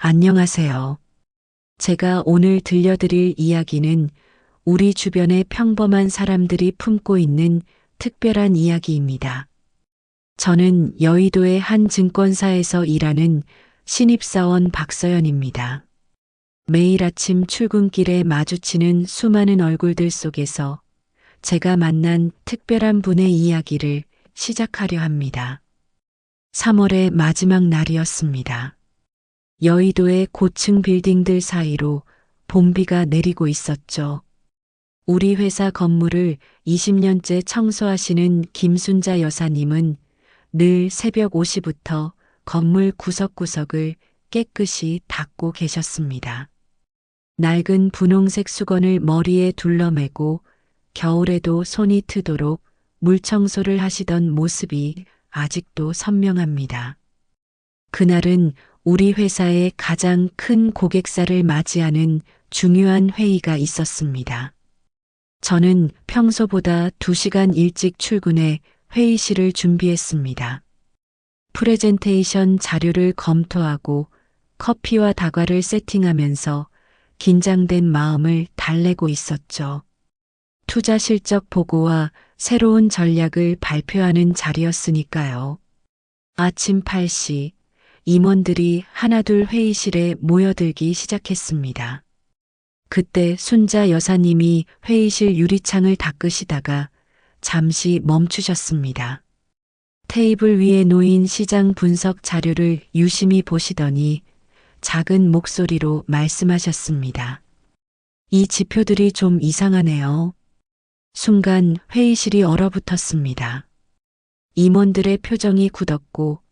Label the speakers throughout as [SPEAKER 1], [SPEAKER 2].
[SPEAKER 1] 안녕하세요. 제가 오늘 들려드릴 이야기는 우리 주변의 평범한 사람들이 품고 있는 특별한 이야기입니다. 저는 여의도의 한 증권사에서 일하는 신입사원 박서연입니다. 매일 아침 출근길에 마주치는 수많은 얼굴들 속에서 제가 만난 특별한 분의 이야기를 시작하려 합니다. 3월의 마지막 날이었습니다. 여의도의 고층 빌딩들 사이로 봄비가 내리고 있었죠. 우리 회사 건물을 20년째 청소하시는 김순자 여사님은 늘 새벽 5시부터 건물 구석구석을 깨끗이 닦고 계셨습니다. 낡은 분홍색 수건을 머리에 둘러매고 겨울에도 손이 트도록 물청소를 하시던 모습이 아직도 선명합니다. 그날은 우리 회사의 가장 큰 고객사를 맞이하는 중요한 회의가 있었습니다. 저는 평소보다 2시간 일찍 출근해 회의실을 준비했습니다. 프레젠테이션 자료를 검토하고 커피와 다과를 세팅하면서 긴장된 마음을 달래고 있었죠. 투자 실적 보고와 새로운 전략을 발표하는 자리였으니까요. 아침 8시 임원들이 하나둘 회의실에 모여들기 시작했습니다. 그때 순자 여사님이 회의실 유리창을 닦으시다가 잠시 멈추셨습니다. 테이블 위에 놓인 시장 분석 자료를 유심히 보시더니 작은 목소리로 말씀하셨습니다. 이 지표들이 좀 이상하네요. 순간 회의실이 얼어붙었습니다. 임원들의 표정이 굳었고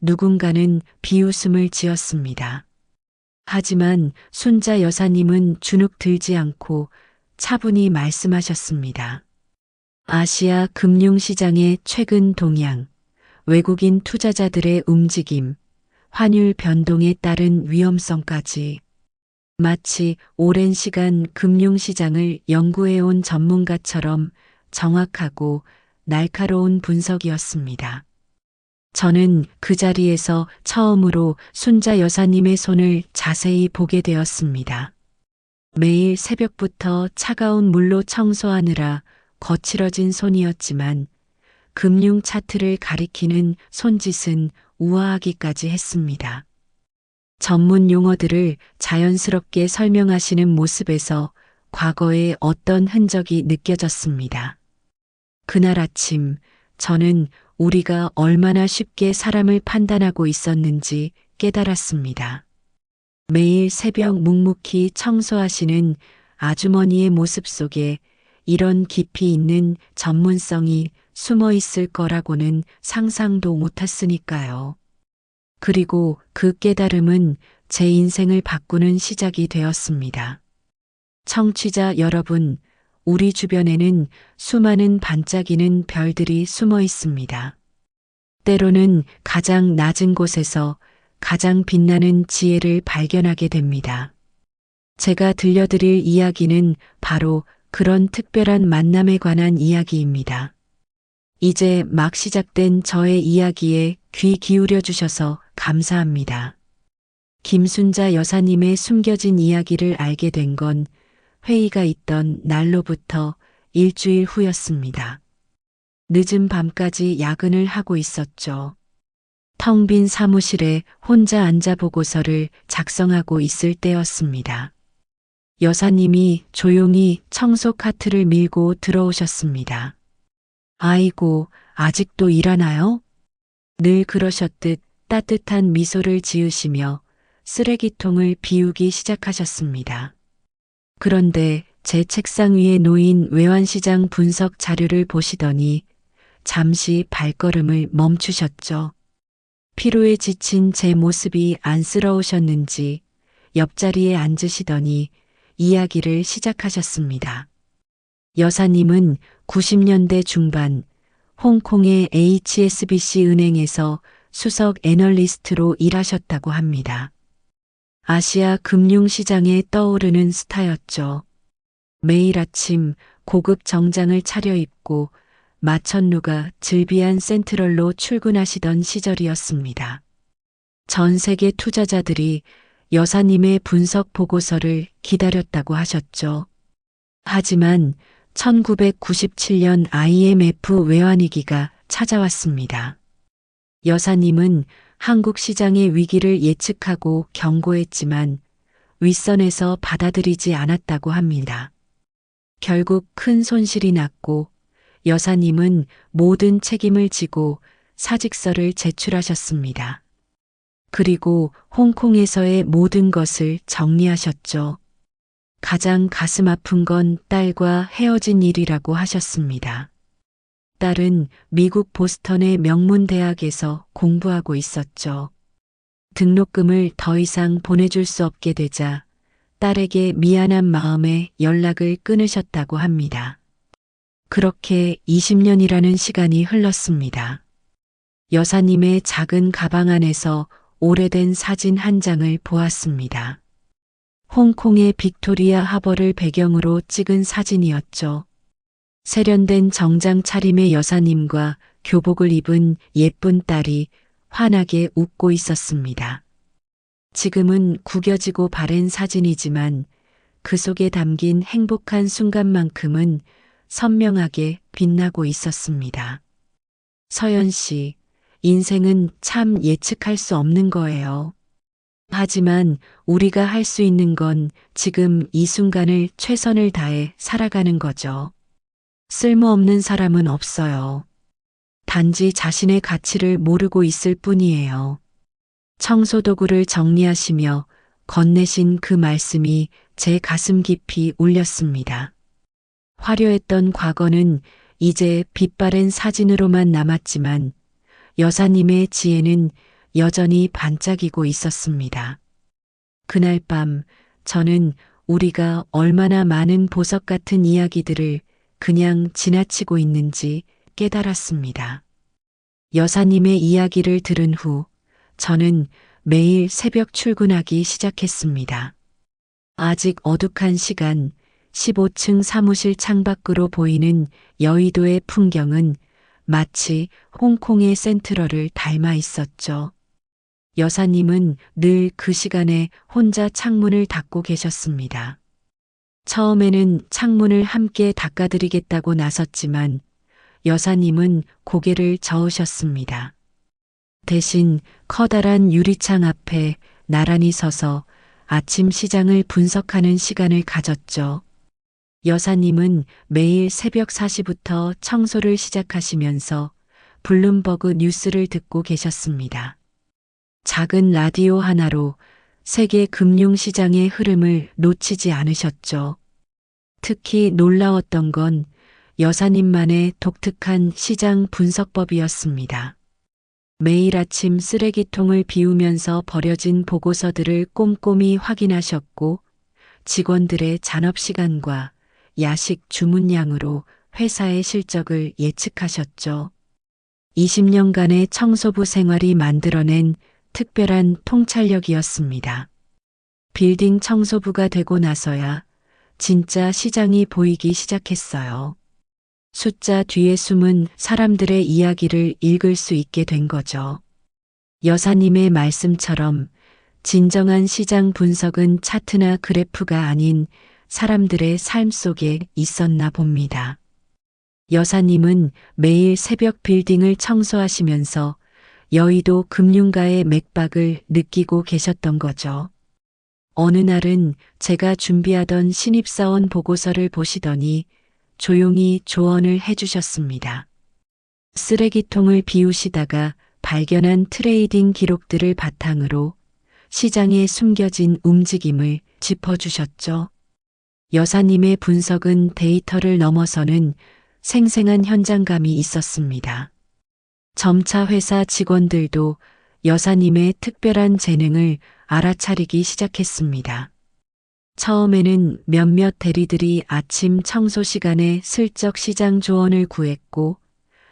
[SPEAKER 1] 누군가는 비웃음을 지었습니다. 하지만 순자 여사님은 주눅 들지 않고 차분히 말씀하셨습니다. 아시아 금융시장의 최근 동향, 외국인 투자자들의 움직임, 환율 변동에 따른 위험성까지 마치 오랜 시간 금융시장을 연구해온 전문가처럼 정확하고 날카로운 분석이었습니다. 저는 그 자리에서 처음으로 순자 여사님의 손을 자세히 보게 되었습니다. 매일 새벽부터 차가운 물로 청소하느라 거칠어진 손이었지만 금융 차트를 가리키는 손짓은 우아하기까지 했습니다. 전문 용어들을 자연스럽게 설명하시는 모습에서 과거의 어떤 흔적이 느껴졌습니다. 그날 아침 저는 우리가 얼마나 쉽게 사람을 판단하고 있었는지 깨달았습니다. 매일 새벽 묵묵히 청소하시는 아주머니의 모습 속에 이런 깊이 있는 전문성이 숨어 있을 거라고는 상상도 못했으니까요. 그리고 그 깨달음은 제 인생을 바꾸는 시작이 되었습니다. 청취자 여러분, 우리 주변에는 수많은 반짝이는 별들이 숨어 있습니다. 때로는 가장 낮은 곳에서 가장 빛나는 지혜를 발견하게 됩니다. 제가 들려드릴 이야기는 바로 그런 특별한 만남에 관한 이야기입니다. 이제 막 시작된 저의 이야기에 귀 기울여 주셔서 감사합니다. 김순자 여사님의 숨겨진 이야기를 알게 된 건 회의가 있던 날로부터 일주일 후였습니다. 늦은 밤까지 야근을 하고 있었죠. 텅 빈 사무실에 혼자 앉아 보고서를 작성하고 있을 때였습니다. 여사님이 조용히 청소 카트를 밀고 들어오셨습니다. 아이고, 아직도 일하나요? 늘 그러셨듯 따뜻한 미소를 지으시며 쓰레기통을 비우기 시작하셨습니다. 그런데 제 책상 위에 놓인 외환시장 분석 자료를 보시더니 잠시 발걸음을 멈추셨죠. 피로에 지친 제 모습이 안쓰러우셨는지 옆자리에 앉으시더니 이야기를 시작하셨습니다. 여사님은 90년대 중반 홍콩의 HSBC 은행에서 수석 애널리스트로 일하셨다고 합니다. 아시아 금융시장에 떠오르는 스타였죠. 매일 아침 고급 정장을 차려입고 마천루가 즐비한 센트럴로 출근하시던 시절이었습니다. 전 세계 투자자들이 여사님의 분석 보고서를 기다렸다고 하셨죠. 하지만 1997년 IMF 외환위기가 찾아왔습니다. 여사님은 한국 시장의 위기를 예측하고 경고했지만 윗선에서 받아들이지 않았다고 합니다. 결국 큰 손실이 났고 여사님은 모든 책임을 지고 사직서를 제출하셨습니다. 그리고 홍콩에서의 모든 것을 정리하셨죠. 가장 가슴 아픈 건 딸과 헤어진 일이라고 하셨습니다. 딸은 미국 보스턴의 명문 대학에서 공부하고 있었죠. 등록금을 더 이상 보내줄 수 없게 되자 딸에게 미안한 마음에 연락을 끊으셨다고 합니다. 그렇게 20년이라는 시간이 흘렀습니다. 여사님의 작은 가방 안에서 오래된 사진 한 장을 보았습니다. 홍콩의 빅토리아 하버를 배경으로 찍은 사진이었죠. 세련된 정장 차림의 여사님과 교복을 입은 예쁜 딸이 환하게 웃고 있었습니다. 지금은 구겨지고 바랜 사진이지만 그 속에 담긴 행복한 순간만큼은 선명하게 빛나고 있었습니다. 서연 씨, 인생은 참 예측할 수 없는 거예요. 하지만 우리가 할 수 있는 건 지금 이 순간을 최선을 다해 살아가는 거죠. 쓸모없는 사람은 없어요. 단지 자신의 가치를 모르고 있을 뿐이에요. 청소도구를 정리하시며 건네신 그 말씀이 제 가슴 깊이 울렸습니다. 화려했던 과거는 이제 빛바랜 사진으로만 남았지만 여사님의 지혜는 여전히 반짝이고 있었습니다. 그날 밤 저는 우리가 얼마나 많은 보석 같은 이야기들을 그냥 지나치고 있는지 깨달았습니다. 여사님의 이야기를 들은 후 저는 매일 새벽 출근하기 시작했습니다. 아직 어둑한 시간 15층 사무실 창밖으로 보이는 여의도의 풍경은 마치 홍콩의 센트럴을 닮아 있었죠. 여사님은 늘 그 시간에 혼자 창문을 닫고 계셨습니다. 처음에는 창문을 함께 닦아드리겠다고 나섰지만 여사님은 고개를 저으셨습니다. 대신 커다란 유리창 앞에 나란히 서서 아침 시장을 분석하는 시간을 가졌죠. 여사님은 매일 새벽 4시부터 청소를 시작하시면서 블룸버그 뉴스를 듣고 계셨습니다. 작은 라디오 하나로 세계 금융시장의 흐름을 놓치지 않으셨죠. 특히 놀라웠던 건 여사님만의 독특한 시장 분석법이었습니다. 매일 아침 쓰레기통을 비우면서 버려진 보고서들을 꼼꼼히 확인하셨고 직원들의 잔업시간과 야식 주문량으로 회사의 실적을 예측하셨죠. 20년간의 청소부 생활이 만들어낸 특별한 통찰력이었습니다. 빌딩 청소부가 되고 나서야 진짜 시장이 보이기 시작했어요. 숫자 뒤에 숨은 사람들의 이야기를 읽을 수 있게 된 거죠. 여사님의 말씀처럼 진정한 시장 분석은 차트나 그래프가 아닌 사람들의 삶 속에 있었나 봅니다. 여사님은 매일 새벽 빌딩을 청소하시면서 여의도 금융가의 맥박을 느끼고 계셨던 거죠. 어느 날은 제가 준비하던 신입사원 보고서를 보시더니 조용히 조언을 해주셨습니다. 쓰레기통을 비우시다가 발견한 트레이딩 기록들을 바탕으로 시장에 숨겨진 움직임을 짚어주셨죠. 여사님의 분석은 데이터를 넘어서는 생생한 현장감이 있었습니다. 점차 회사 직원들도 여사님의 특별한 재능을 알아차리기 시작했습니다. 처음에는 몇몇 대리들이 아침 청소 시간에 슬쩍 시장 조언을 구했고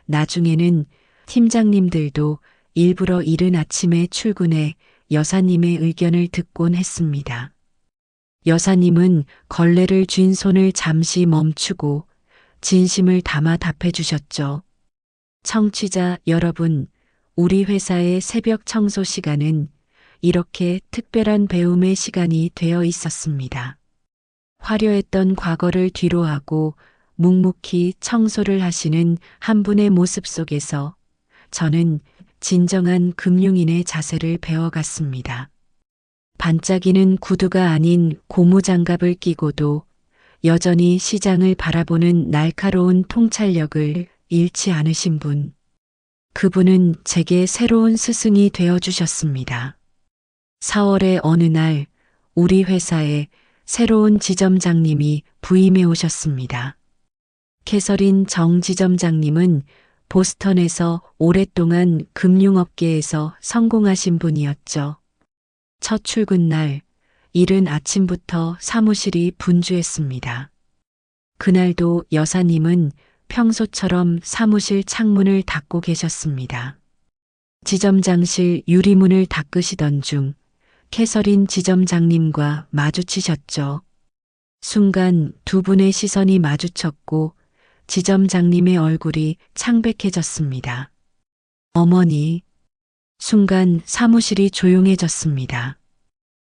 [SPEAKER 1] 나중에는 팀장님들도 일부러 이른 아침에 출근해 여사님의 의견을 듣곤 했습니다. 여사님은 걸레를 쥔 손을 잠시 멈추고 진심을 담아 답해 주셨죠. 청취자 여러분, 우리 회사의 새벽 청소 시간은 이렇게 특별한 배움의 시간이 되어 있었습니다. 화려했던 과거를 뒤로하고 묵묵히 청소를 하시는 한 분의 모습 속에서 저는 진정한 금융인의 자세를 배워갔습니다. 반짝이는 구두가 아닌 고무장갑을 끼고도 여전히 시장을 바라보는 날카로운 통찰력을 잃지 않으신 분. 그분은 제게 새로운 스승이 되어 주셨습니다. 4월의 어느 날 우리 회사에 새로운 지점장님이 부임해 오셨습니다. 캐서린 정 지점장님은 보스턴에서 오랫동안 금융업계에서 성공하신 분이었죠. 첫 출근 날, 이른 아침부터 사무실이 분주했습니다. 그날도 여사님은 평소처럼 사무실 창문을 닫고 계셨습니다. 지점장실 유리문을 닦으시던 중 캐서린 지점장님과 마주치셨죠. 순간 두 분의 시선이 마주쳤고 지점장님의 얼굴이 창백해졌습니다. 어머니. 순간 사무실이 조용해졌습니다.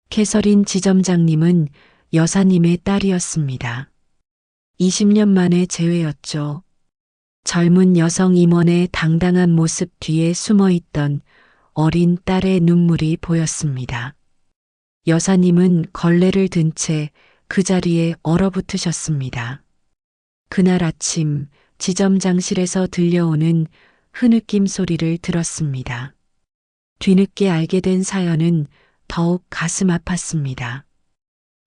[SPEAKER 1] 캐서린 지점장님은 여사님의 딸이었습니다. 20년 만의 재회였죠. 젊은 여성 임원의 당당한 모습 뒤에 숨어있던 어린 딸의 눈물이 보였습니다. 여사님은 걸레를 든 채 그 자리에 얼어붙으셨습니다. 그날 아침 지점장실에서 들려오는 흐느낌 소리를 들었습니다. 뒤늦게 알게 된 사연은 더욱 가슴 아팠습니다.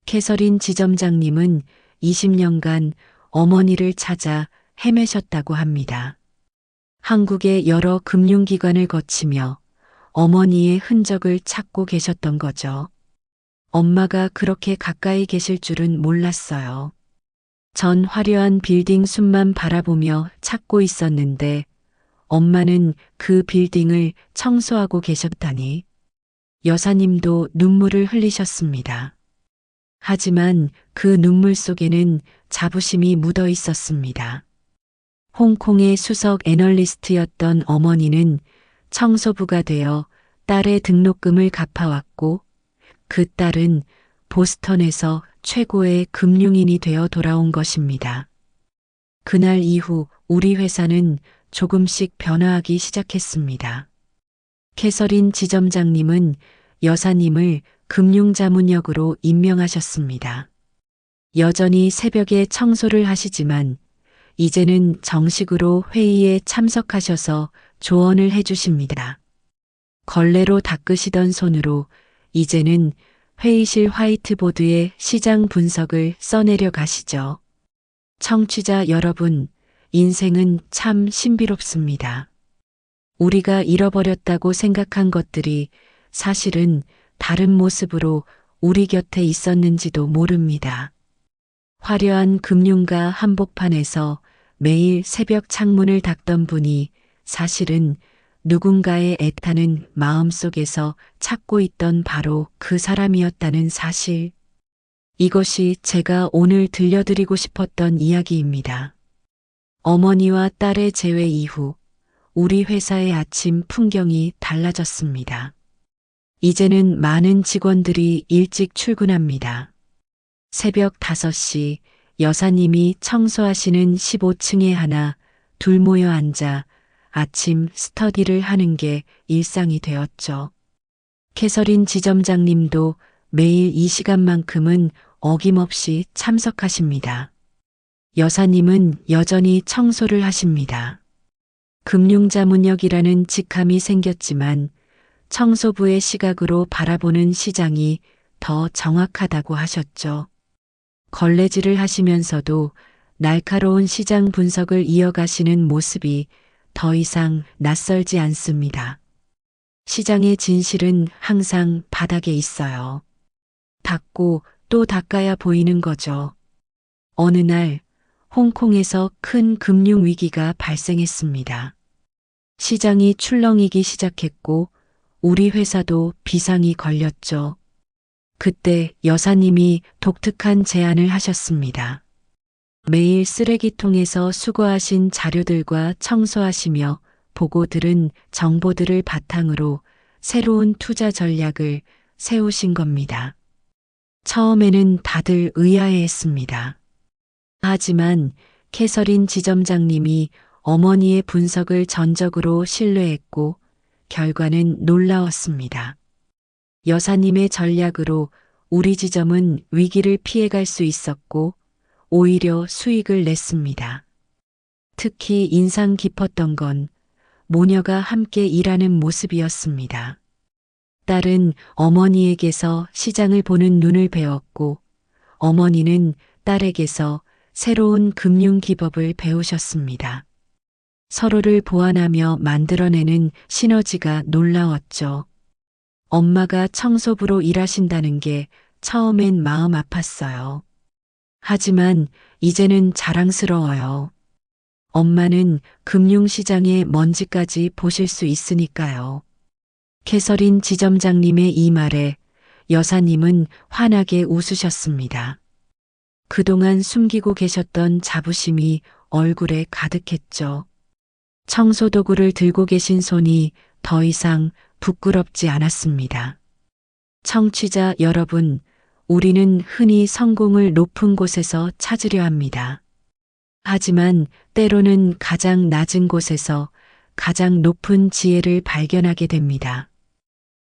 [SPEAKER 1] 캐서린 지점장님은 20년간 어머니를 찾아 헤매셨다고 합니다. 한국의 여러 금융기관을 거치며 어머니의 흔적을 찾고 계셨던 거죠. 엄마가 그렇게 가까이 계실 줄은 몰랐어요. 전 화려한 빌딩 숲만 바라보며 찾고 있었는데 엄마는 그 빌딩을 청소하고 계셨다니. 여사님도 눈물을 흘리셨습니다. 하지만 그 눈물 속에는 자부심이 묻어 있었습니다. 홍콩의 수석 애널리스트였던 어머니는 청소부가 되어 딸의 등록금을 갚아왔고 그 딸은 보스턴에서 최고의 금융인이 되어 돌아온 것입니다. 그날 이후 우리 회사는 조금씩 변화하기 시작했습니다. 캐서린 지점장님은 여사님을 금융자문역으로 임명하셨습니다. 여전히 새벽에 청소를 하시지만 이제는 정식으로 회의에 참석하셔서 조언을 해주십니다. 걸레로 닦으시던 손으로 이제는 회의실 화이트보드에 시장 분석을 써내려 가시죠. 청취자 여러분, 인생은 참 신비롭습니다. 우리가 잃어버렸다고 생각한 것들이 사실은 다른 모습으로 우리 곁에 있었는지도 모릅니다. 화려한 금융가 한복판에서 매일 새벽 창문을 닦던 분이 사실은 누군가의 애타는 마음속에서 찾고 있던 바로 그 사람이었다는 사실. 이것이 제가 오늘 들려드리고 싶었던 이야기입니다. 어머니와 딸의 재회 이후 우리 회사의 아침 풍경이 달라졌습니다. 이제는 많은 직원들이 일찍 출근합니다. 새벽 5시 여사님이 청소하시는 15층에 하나 둘 모여 앉아 아침 스터디를 하는 게 일상이 되었죠. 캐서린 지점장님도 매일 이 시간만큼은 어김없이 참석하십니다. 여사님은 여전히 청소를 하십니다. 금융자문역이라는 직함이 생겼지만 청소부의 시각으로 바라보는 시장이 더 정확하다고 하셨죠. 걸레질을 하시면서도 날카로운 시장 분석을 이어가시는 모습이 더 이상 낯설지 않습니다. 시장의 진실은 항상 바닥에 있어요. 닦고 또 닦아야 보이는 거죠. 어느 날 홍콩에서 큰 금융 위기가 발생했습니다. 시장이 출렁이기 시작했고 우리 회사도 비상이 걸렸죠. 그때 여사님이 독특한 제안을 하셨습니다. 매일 쓰레기통에서 수거하신 자료들과 청소하시며 보고 들은 정보들을 바탕으로 새로운 투자 전략을 세우신 겁니다. 처음에는 다들 의아해했습니다. 하지만 캐서린 지점장님이 어머니의 분석을 전적으로 신뢰했고 결과는 놀라웠습니다. 여사님의 전략으로 우리 지점은 위기를 피해갈 수 있었고 오히려 수익을 냈습니다. 특히 인상 깊었던 건 모녀가 함께 일하는 모습이었습니다. 딸은 어머니에게서 시장을 보는 눈을 배웠고 어머니는 딸에게서 새로운 금융 기법을 배우셨습니다. 서로를 보완하며 만들어내는 시너지가 놀라웠죠. 엄마가 청소부로 일하신다는 게 처음엔 마음 아팠어요. 하지만 이제는 자랑스러워요. 엄마는 금융시장의 먼지까지 보실 수 있으니까요. 캐서린 지점장님의 이 말에 여사님은 환하게 웃으셨습니다. 그동안 숨기고 계셨던 자부심이 얼굴에 가득했죠. 청소도구를 들고 계신 손이 더 이상 부끄럽지 않았습니다. 청취자 여러분, 우리는 흔히 성공을 높은 곳에서 찾으려 합니다. 하지만 때로는 가장 낮은 곳에서 가장 높은 지혜를 발견하게 됩니다.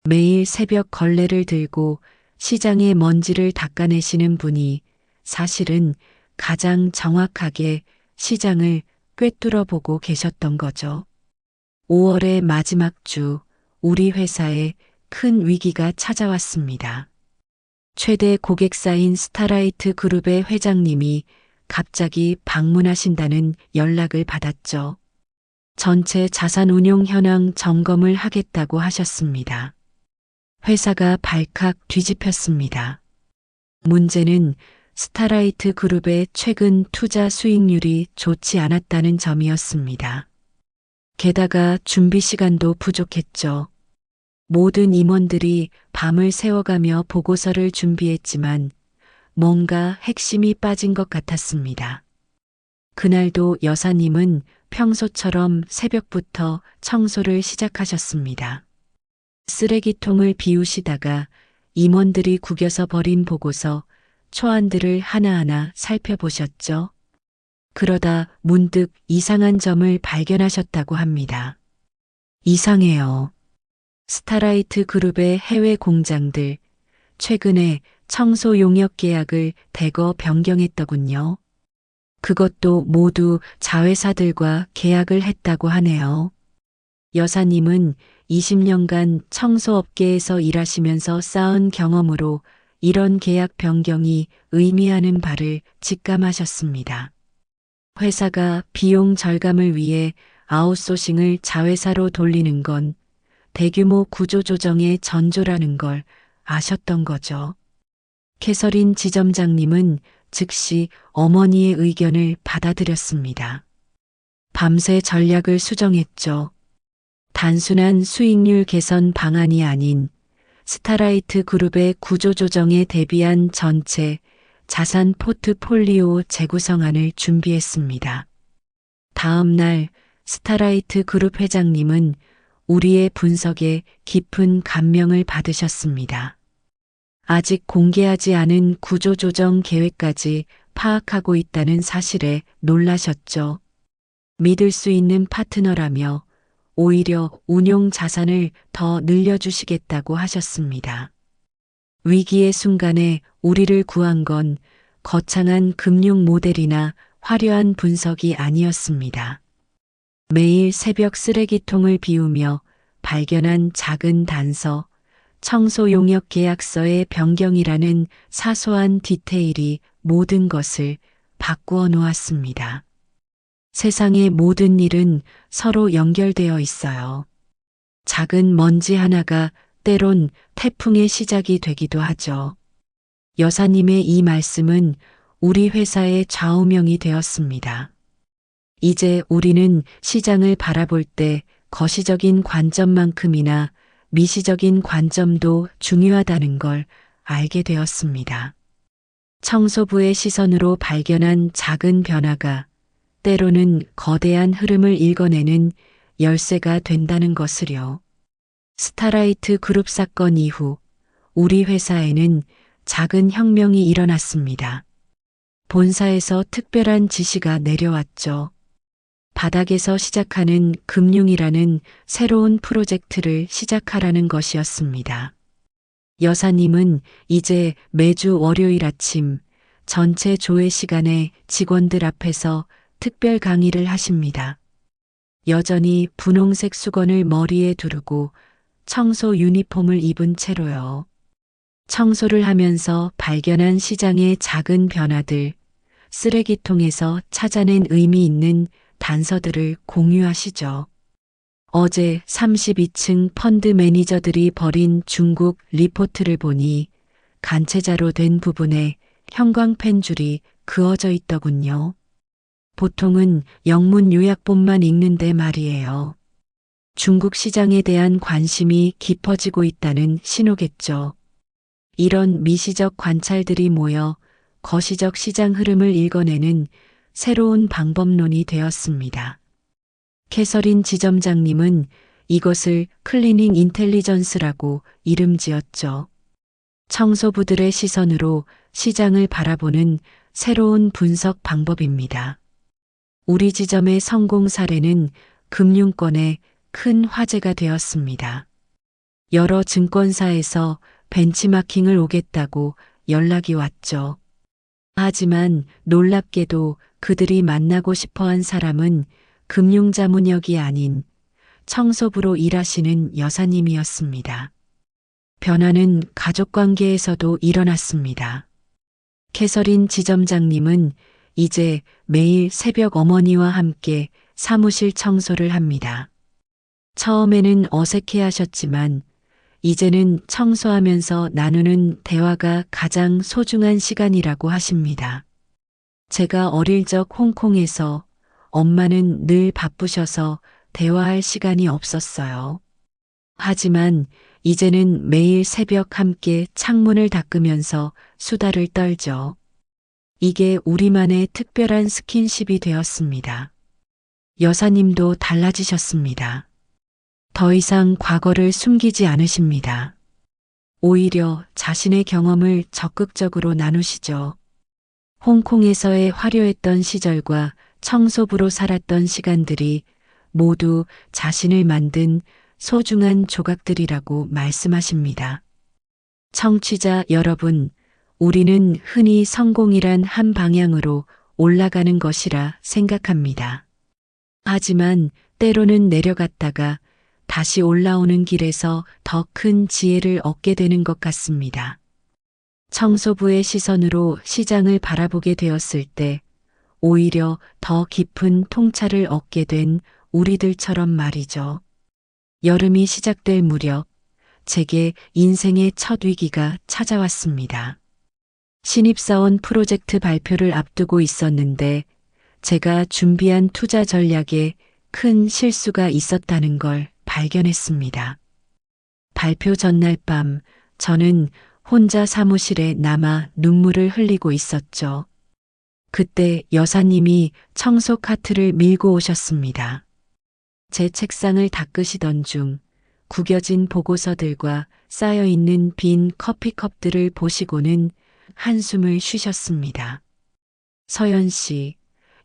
[SPEAKER 1] 매일 새벽 걸레를 들고 시장의 먼지를 닦아내시는 분이 사실은 가장 정확하게 시장을 꿰뚫어 보고 계셨던 거죠. 5월의 마지막 주, 우리 회사에 큰 위기가 찾아왔습니다. 최대 고객사인 스타라이트 그룹의 회장님이 갑자기 방문하신다는 연락을 받았죠. 전체 자산 운용 현황 점검을 하겠다고 하셨습니다. 회사가 발칵 뒤집혔습니다. 문제는 스타라이트 그룹의 최근 투자 수익률이 좋지 않았다는 점이었습니다. 게다가 준비 시간도 부족했죠. 모든 임원들이 밤을 새워가며 보고서를 준비했지만 뭔가 핵심이 빠진 것 같았습니다. 그날도 여사님은 평소처럼 새벽부터 청소를 시작하셨습니다. 쓰레기통을 비우시다가 임원들이 구겨서 버린 보고서 초안들을 하나하나 살펴보셨죠. 그러다 문득 이상한 점을 발견하셨다고 합니다. 이상해요. 스타라이트 그룹의 해외 공장들, 최근에 청소 용역 계약을 대거 변경했더군요. 그것도 모두 자회사들과 계약을 했다고 하네요. 여사님은 20년간 청소업계에서 일하시면서 쌓은 경험으로 이런 계약 변경이 의미하는 바를 직감하셨습니다. 회사가 비용 절감을 위해 아웃소싱을 자회사로 돌리는 건 대규모 구조조정의 전조라는 걸 아셨던 거죠. 캐서린 지점장님은 즉시 어머니의 의견을 받아들였습니다. 밤새 전략을 수정했죠. 단순한 수익률 개선 방안이 아닌 스타라이트 그룹의 구조조정에 대비한 전체 자산 포트폴리오 재구성안을 준비했습니다. 다음 날 스타라이트 그룹 회장님은 우리의 분석에 깊은 감명을 받으셨습니다. 아직 공개하지 않은 구조조정 계획까지 파악하고 있다는 사실에 놀라셨죠. 믿을 수 있는 파트너라며 오히려 운용 자산을 더 늘려주시겠다고 하셨습니다. 위기의 순간에 우리를 구한 건 거창한 금융 모델이나 화려한 분석이 아니었습니다. 매일 새벽 쓰레기통을 비우며 발견한 작은 단서, 청소 용역 계약서의 변경이라는 사소한 디테일이 모든 것을 바꾸어 놓았습니다. 세상의 모든 일은 서로 연결되어 있어요. 작은 먼지 하나가 때론 태풍의 시작이 되기도 하죠. 여사님의 이 말씀은 우리 회사의 좌우명이 되었습니다. 이제 우리는 시장을 바라볼 때 거시적인 관점만큼이나 미시적인 관점도 중요하다는 걸 알게 되었습니다. 청소부의 시선으로 발견한 작은 변화가 때로는 거대한 흐름을 읽어내는 열쇠가 된다는 것을요. 스타라이트 그룹 사건 이후 우리 회사에는 작은 혁명이 일어났습니다. 본사에서 특별한 지시가 내려왔죠. 바닥에서 시작하는 금융이라는 새로운 프로젝트를 시작하라는 것이었습니다. 여사님은 이제 매주 월요일 아침 전체 조회 시간에 직원들 앞에서 특별 강의를 하십니다. 여전히 분홍색 수건을 머리에 두르고 청소 유니폼을 입은 채로요. 청소를 하면서 발견한 시장의 작은 변화들, 쓰레기통에서 찾아낸 의미 있는 단서들을 공유하시죠. 어제 32층 펀드 매니저들이 벌인 중국 리포트를 보니 간체자로 된 부분에 형광펜 줄이 그어져 있더군요. 보통은 영문 요약본만 읽는데 말이에요. 중국 시장에 대한 관심이 깊어지고 있다는 신호겠죠. 이런 미시적 관찰들이 모여 거시적 시장 흐름을 읽어내는 새로운 방법론이 되었습니다. 캐서린 지점장님은 이것을 클리닝 인텔리전스라고 이름 지었죠. 청소부들의 시선으로 시장을 바라보는 새로운 분석 방법입니다. 우리 지점의 성공 사례는 금융권에 큰 화제가 되었습니다. 여러 증권사에서 벤치마킹을 오겠다고 연락이 왔죠. 하지만 놀랍게도 그들이 만나고 싶어 한 사람은 금융자문역이 아닌 청소부로 일하시는 여사님이었습니다. 변화는 가족관계에서도 일어났습니다. 캐서린 지점장님은 이제 매일 새벽 어머니와 함께 사무실 청소를 합니다. 처음에는 어색해 하셨지만 이제는 청소하면서 나누는 대화가 가장 소중한 시간이라고 하십니다. 제가 어릴 적 홍콩에서 엄마는 늘 바쁘셔서 대화할 시간이 없었어요. 하지만 이제는 매일 새벽 함께 창문을 닦으면서 수다를 떨죠. 이게 우리만의 특별한 스킨십이 되었습니다. 여사님도 달라지셨습니다. 더 이상 과거를 숨기지 않으십니다. 오히려 자신의 경험을 적극적으로 나누시죠. 홍콩에서의 화려했던 시절과 청소부로 살았던 시간들이 모두 자신을 만든 소중한 조각들이라고 말씀하십니다. 청취자 여러분, 우리는 흔히 성공이란 한 방향으로 올라가는 것이라 생각합니다. 하지만 때로는 내려갔다가 다시 올라오는 길에서 더 큰 지혜를 얻게 되는 것 같습니다. 청소부의 시선으로 시장을 바라보게 되었을 때 오히려 더 깊은 통찰을 얻게 된 우리들처럼 말이죠. 여름이 시작될 무렵 제게 인생의 첫 위기가 찾아왔습니다. 신입사원 프로젝트 발표를 앞두고 있었는데 제가 준비한 투자 전략에 큰 실수가 있었다는 걸 발견했습니다. 발표 전날 밤 저는 혼자 사무실에 남아 눈물을 흘리고 있었죠. 그때 여사님이 청소 카트를 밀고 오셨습니다. 제 책상을 닦으시던 중 구겨진 보고서들과 쌓여있는 빈 커피컵들을 보시고는 한숨을 쉬셨습니다. 서연 씨,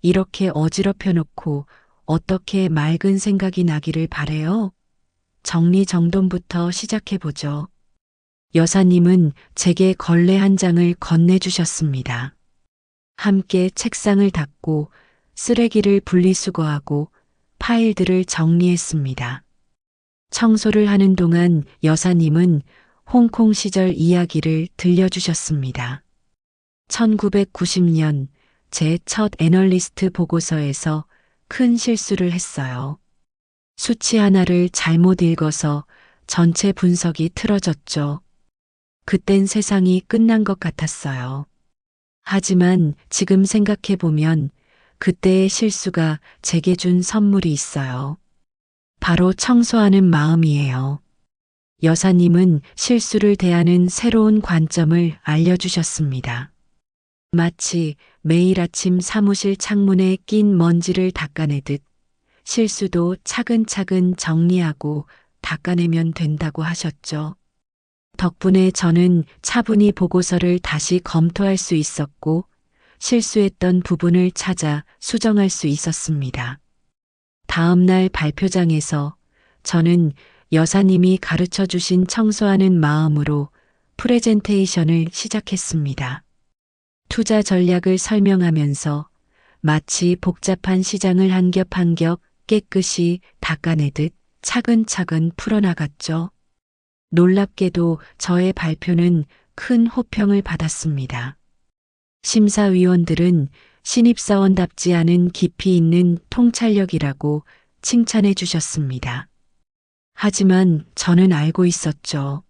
[SPEAKER 1] 이렇게 어지럽혀 놓고 어떻게 맑은 생각이 나기를 바래요? 정리정돈부터 시작해보죠. 여사님은 제게 걸레 한 장을 건네주셨습니다. 함께 책상을 닦고 쓰레기를 분리수거하고 파일들을 정리했습니다. 청소를 하는 동안 여사님은 홍콩 시절 이야기를 들려주셨습니다. 1990년 제 첫 애널리스트 보고서에서 큰 실수를 했어요. 수치 하나를 잘못 읽어서 전체 분석이 틀어졌죠. 그땐 세상이 끝난 것 같았어요. 하지만 지금 생각해보면 그때의 실수가 제게 준 선물이 있어요. 바로 청소하는 마음이에요. 여사님은 실수를 대하는 새로운 관점을 알려주셨습니다. 마치 매일 아침 사무실 창문에 낀 먼지를 닦아내듯 실수도 차근차근 정리하고 닦아내면 된다고 하셨죠. 덕분에 저는 차분히 보고서를 다시 검토할 수 있었고 실수했던 부분을 찾아 수정할 수 있었습니다. 다음 날 발표장에서 저는 여사님이 가르쳐 주신 청소하는 마음으로 프레젠테이션을 시작했습니다. 투자 전략을 설명하면서 마치 복잡한 시장을 한 겹 한 겹 깨끗이 닦아내듯 차근차근 풀어나갔죠. 놀랍게도 저의 발표는 큰 호평을 받았습니다. 심사위원들은 신입사원답지 않은 깊이 있는 통찰력이라고 칭찬해 주셨습니다. 하지만 저는 알고 있었죠.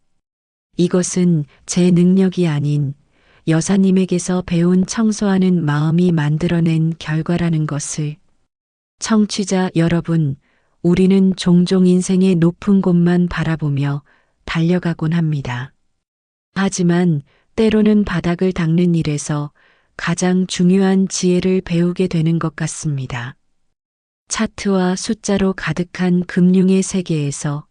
[SPEAKER 1] 이것은 제 능력이 아닌 여사님에게서 배운 청소하는 마음이 만들어낸 결과라는 것을. 청취자 여러분, 우리는 종종 인생의 높은 곳만 바라보며 달려가곤 합니다. 하지만 때로는 바닥을 닦는 일에서 가장 중요한 지혜를 배우게 되는 것 같습니다. 차트와 숫자로 가득한 금융의 세계에서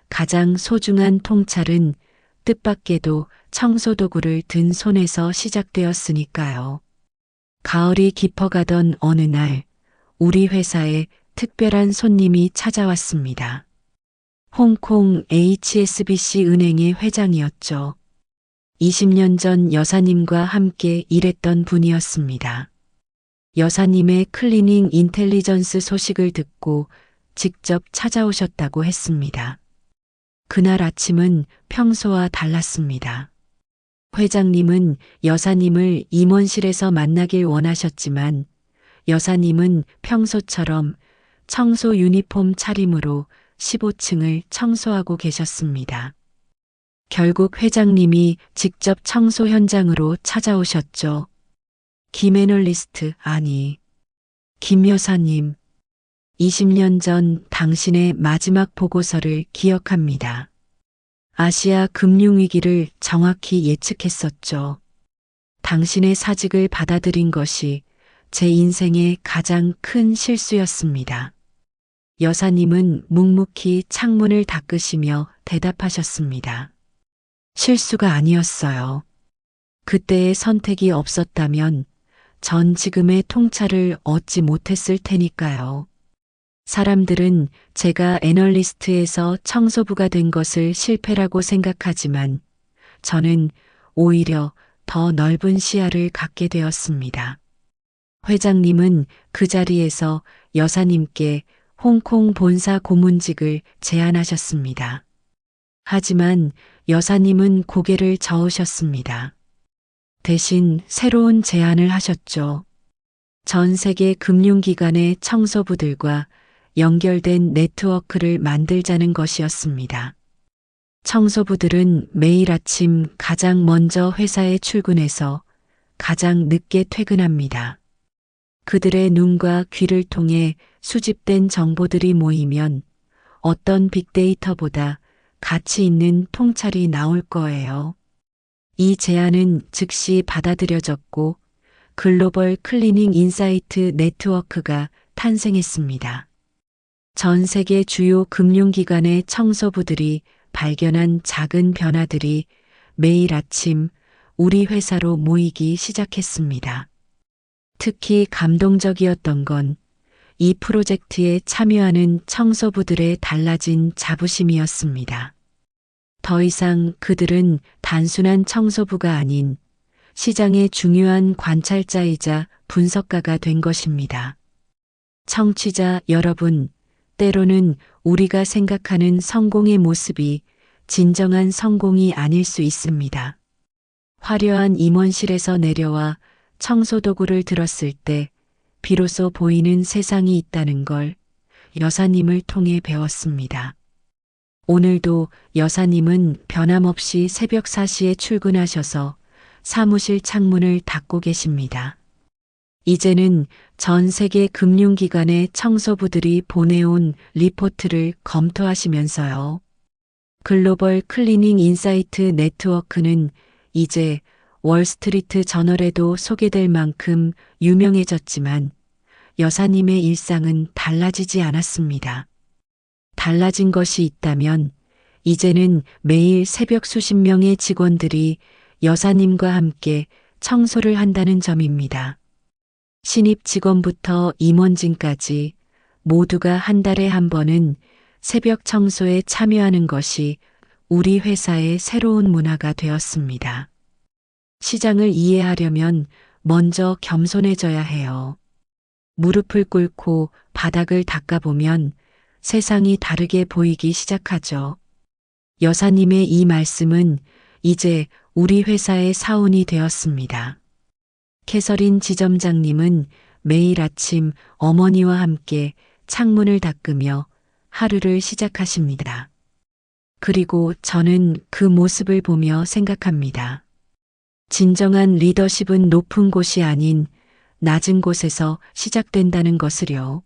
[SPEAKER 1] 가장 소중한 통찰은 뜻밖에도 청소도구를 든 손에서 시작되었으니까요. 가을이 깊어가던 어느 날, 우리 회사에 특별한 손님이 찾아왔습니다. 홍콩 HSBC 은행의 회장이었죠. 20년 전 여사님과 함께 일했던 분이었습니다. 여사님의 클리닝 인텔리전스 소식을 듣고 직접 찾아오셨다고 했습니다. 그날 아침은 평소와 달랐습니다. 회장님은 여사님을 임원실에서 만나길 원하셨지만 여사님은 평소처럼 청소 유니폼 차림으로 15층을 청소하고 계셨습니다. 결국 회장님이 직접 청소 현장으로 찾아오셨죠. 김 애널리스트, 아니, 김 여사님, 20년 전 당신의 마지막 보고서를 기억합니다. 아시아 금융위기를 정확히 예측했었죠. 당신의 사직을 받아들인 것이 제 인생의 가장 큰 실수였습니다. 여사님은 묵묵히 창문을 닦으시며 대답하셨습니다. 실수가 아니었어요. 그때의 선택이 없었다면 전 지금의 통찰을 얻지 못했을 테니까요. 사람들은 제가 애널리스트에서 청소부가 된 것을 실패라고 생각하지만 저는 오히려 더 넓은 시야를 갖게 되었습니다. 회장님은 그 자리에서 여사님께 홍콩 본사 고문직을 제안하셨습니다. 하지만 여사님은 고개를 저으셨습니다. 대신 새로운 제안을 하셨죠. 전 세계 금융기관의 청소부들과 연결된 네트워크를 만들자는 것이었습니다. 청소부들은 매일 아침 가장 먼저 회사에 출근해서 가장 늦게 퇴근합니다. 그들의 눈과 귀를 통해 수집된 정보들이 모이면 어떤 빅데이터보다 가치 있는 통찰이 나올 거예요. 이 제안은 즉시 받아들여졌고 글로벌 클리닝 인사이트 네트워크가 탄생했습니다. 전 세계 주요 금융기관의 청소부들이 발견한 작은 변화들이 매일 아침 우리 회사로 모이기 시작했습니다. 특히 감동적이었던 건 이 프로젝트에 참여하는 청소부들의 달라진 자부심이었습니다. 더 이상 그들은 단순한 청소부가 아닌 시장의 중요한 관찰자이자 분석가가 된 것입니다. 청취자 여러분, 때로는 우리가 생각하는 성공의 모습이 진정한 성공이 아닐 수 있습니다. 화려한 임원실에서 내려와 청소도구를 들었을 때 비로소 보이는 세상이 있다는 걸 여사님을 통해 배웠습니다. 오늘도 여사님은 변함없이 새벽 4시에 출근하셔서 사무실 창문을 닫고 계십니다. 이제는 전 세계 금융기관의 청소부들이 보내온 리포트를 검토하시면서요. 글로벌 클리닝 인사이트 네트워크는 이제 월스트리트 저널에도 소개될 만큼 유명해졌지만 여사님의 일상은 달라지지 않았습니다. 달라진 것이 있다면 이제는 매일 새벽 수십 명의 직원들이 여사님과 함께 청소를 한다는 점입니다. 신입 직원부터 임원진까지 모두가 한 달에 한 번은 새벽 청소에 참여하는 것이 우리 회사의 새로운 문화가 되었습니다. 시장을 이해하려면 먼저 겸손해져야 해요. 무릎을 꿇고 바닥을 닦아보면 세상이 다르게 보이기 시작하죠. 여사님의 이 말씀은 이제 우리 회사의 사원이 되었습니다. 캐서린 지점장님은 매일 아침 어머니와 함께 창문을 닦으며 하루를 시작하십니다. 그리고 저는 그 모습을 보며 생각합니다. 진정한 리더십은 높은 곳이 아닌 낮은 곳에서 시작된다는 것을요.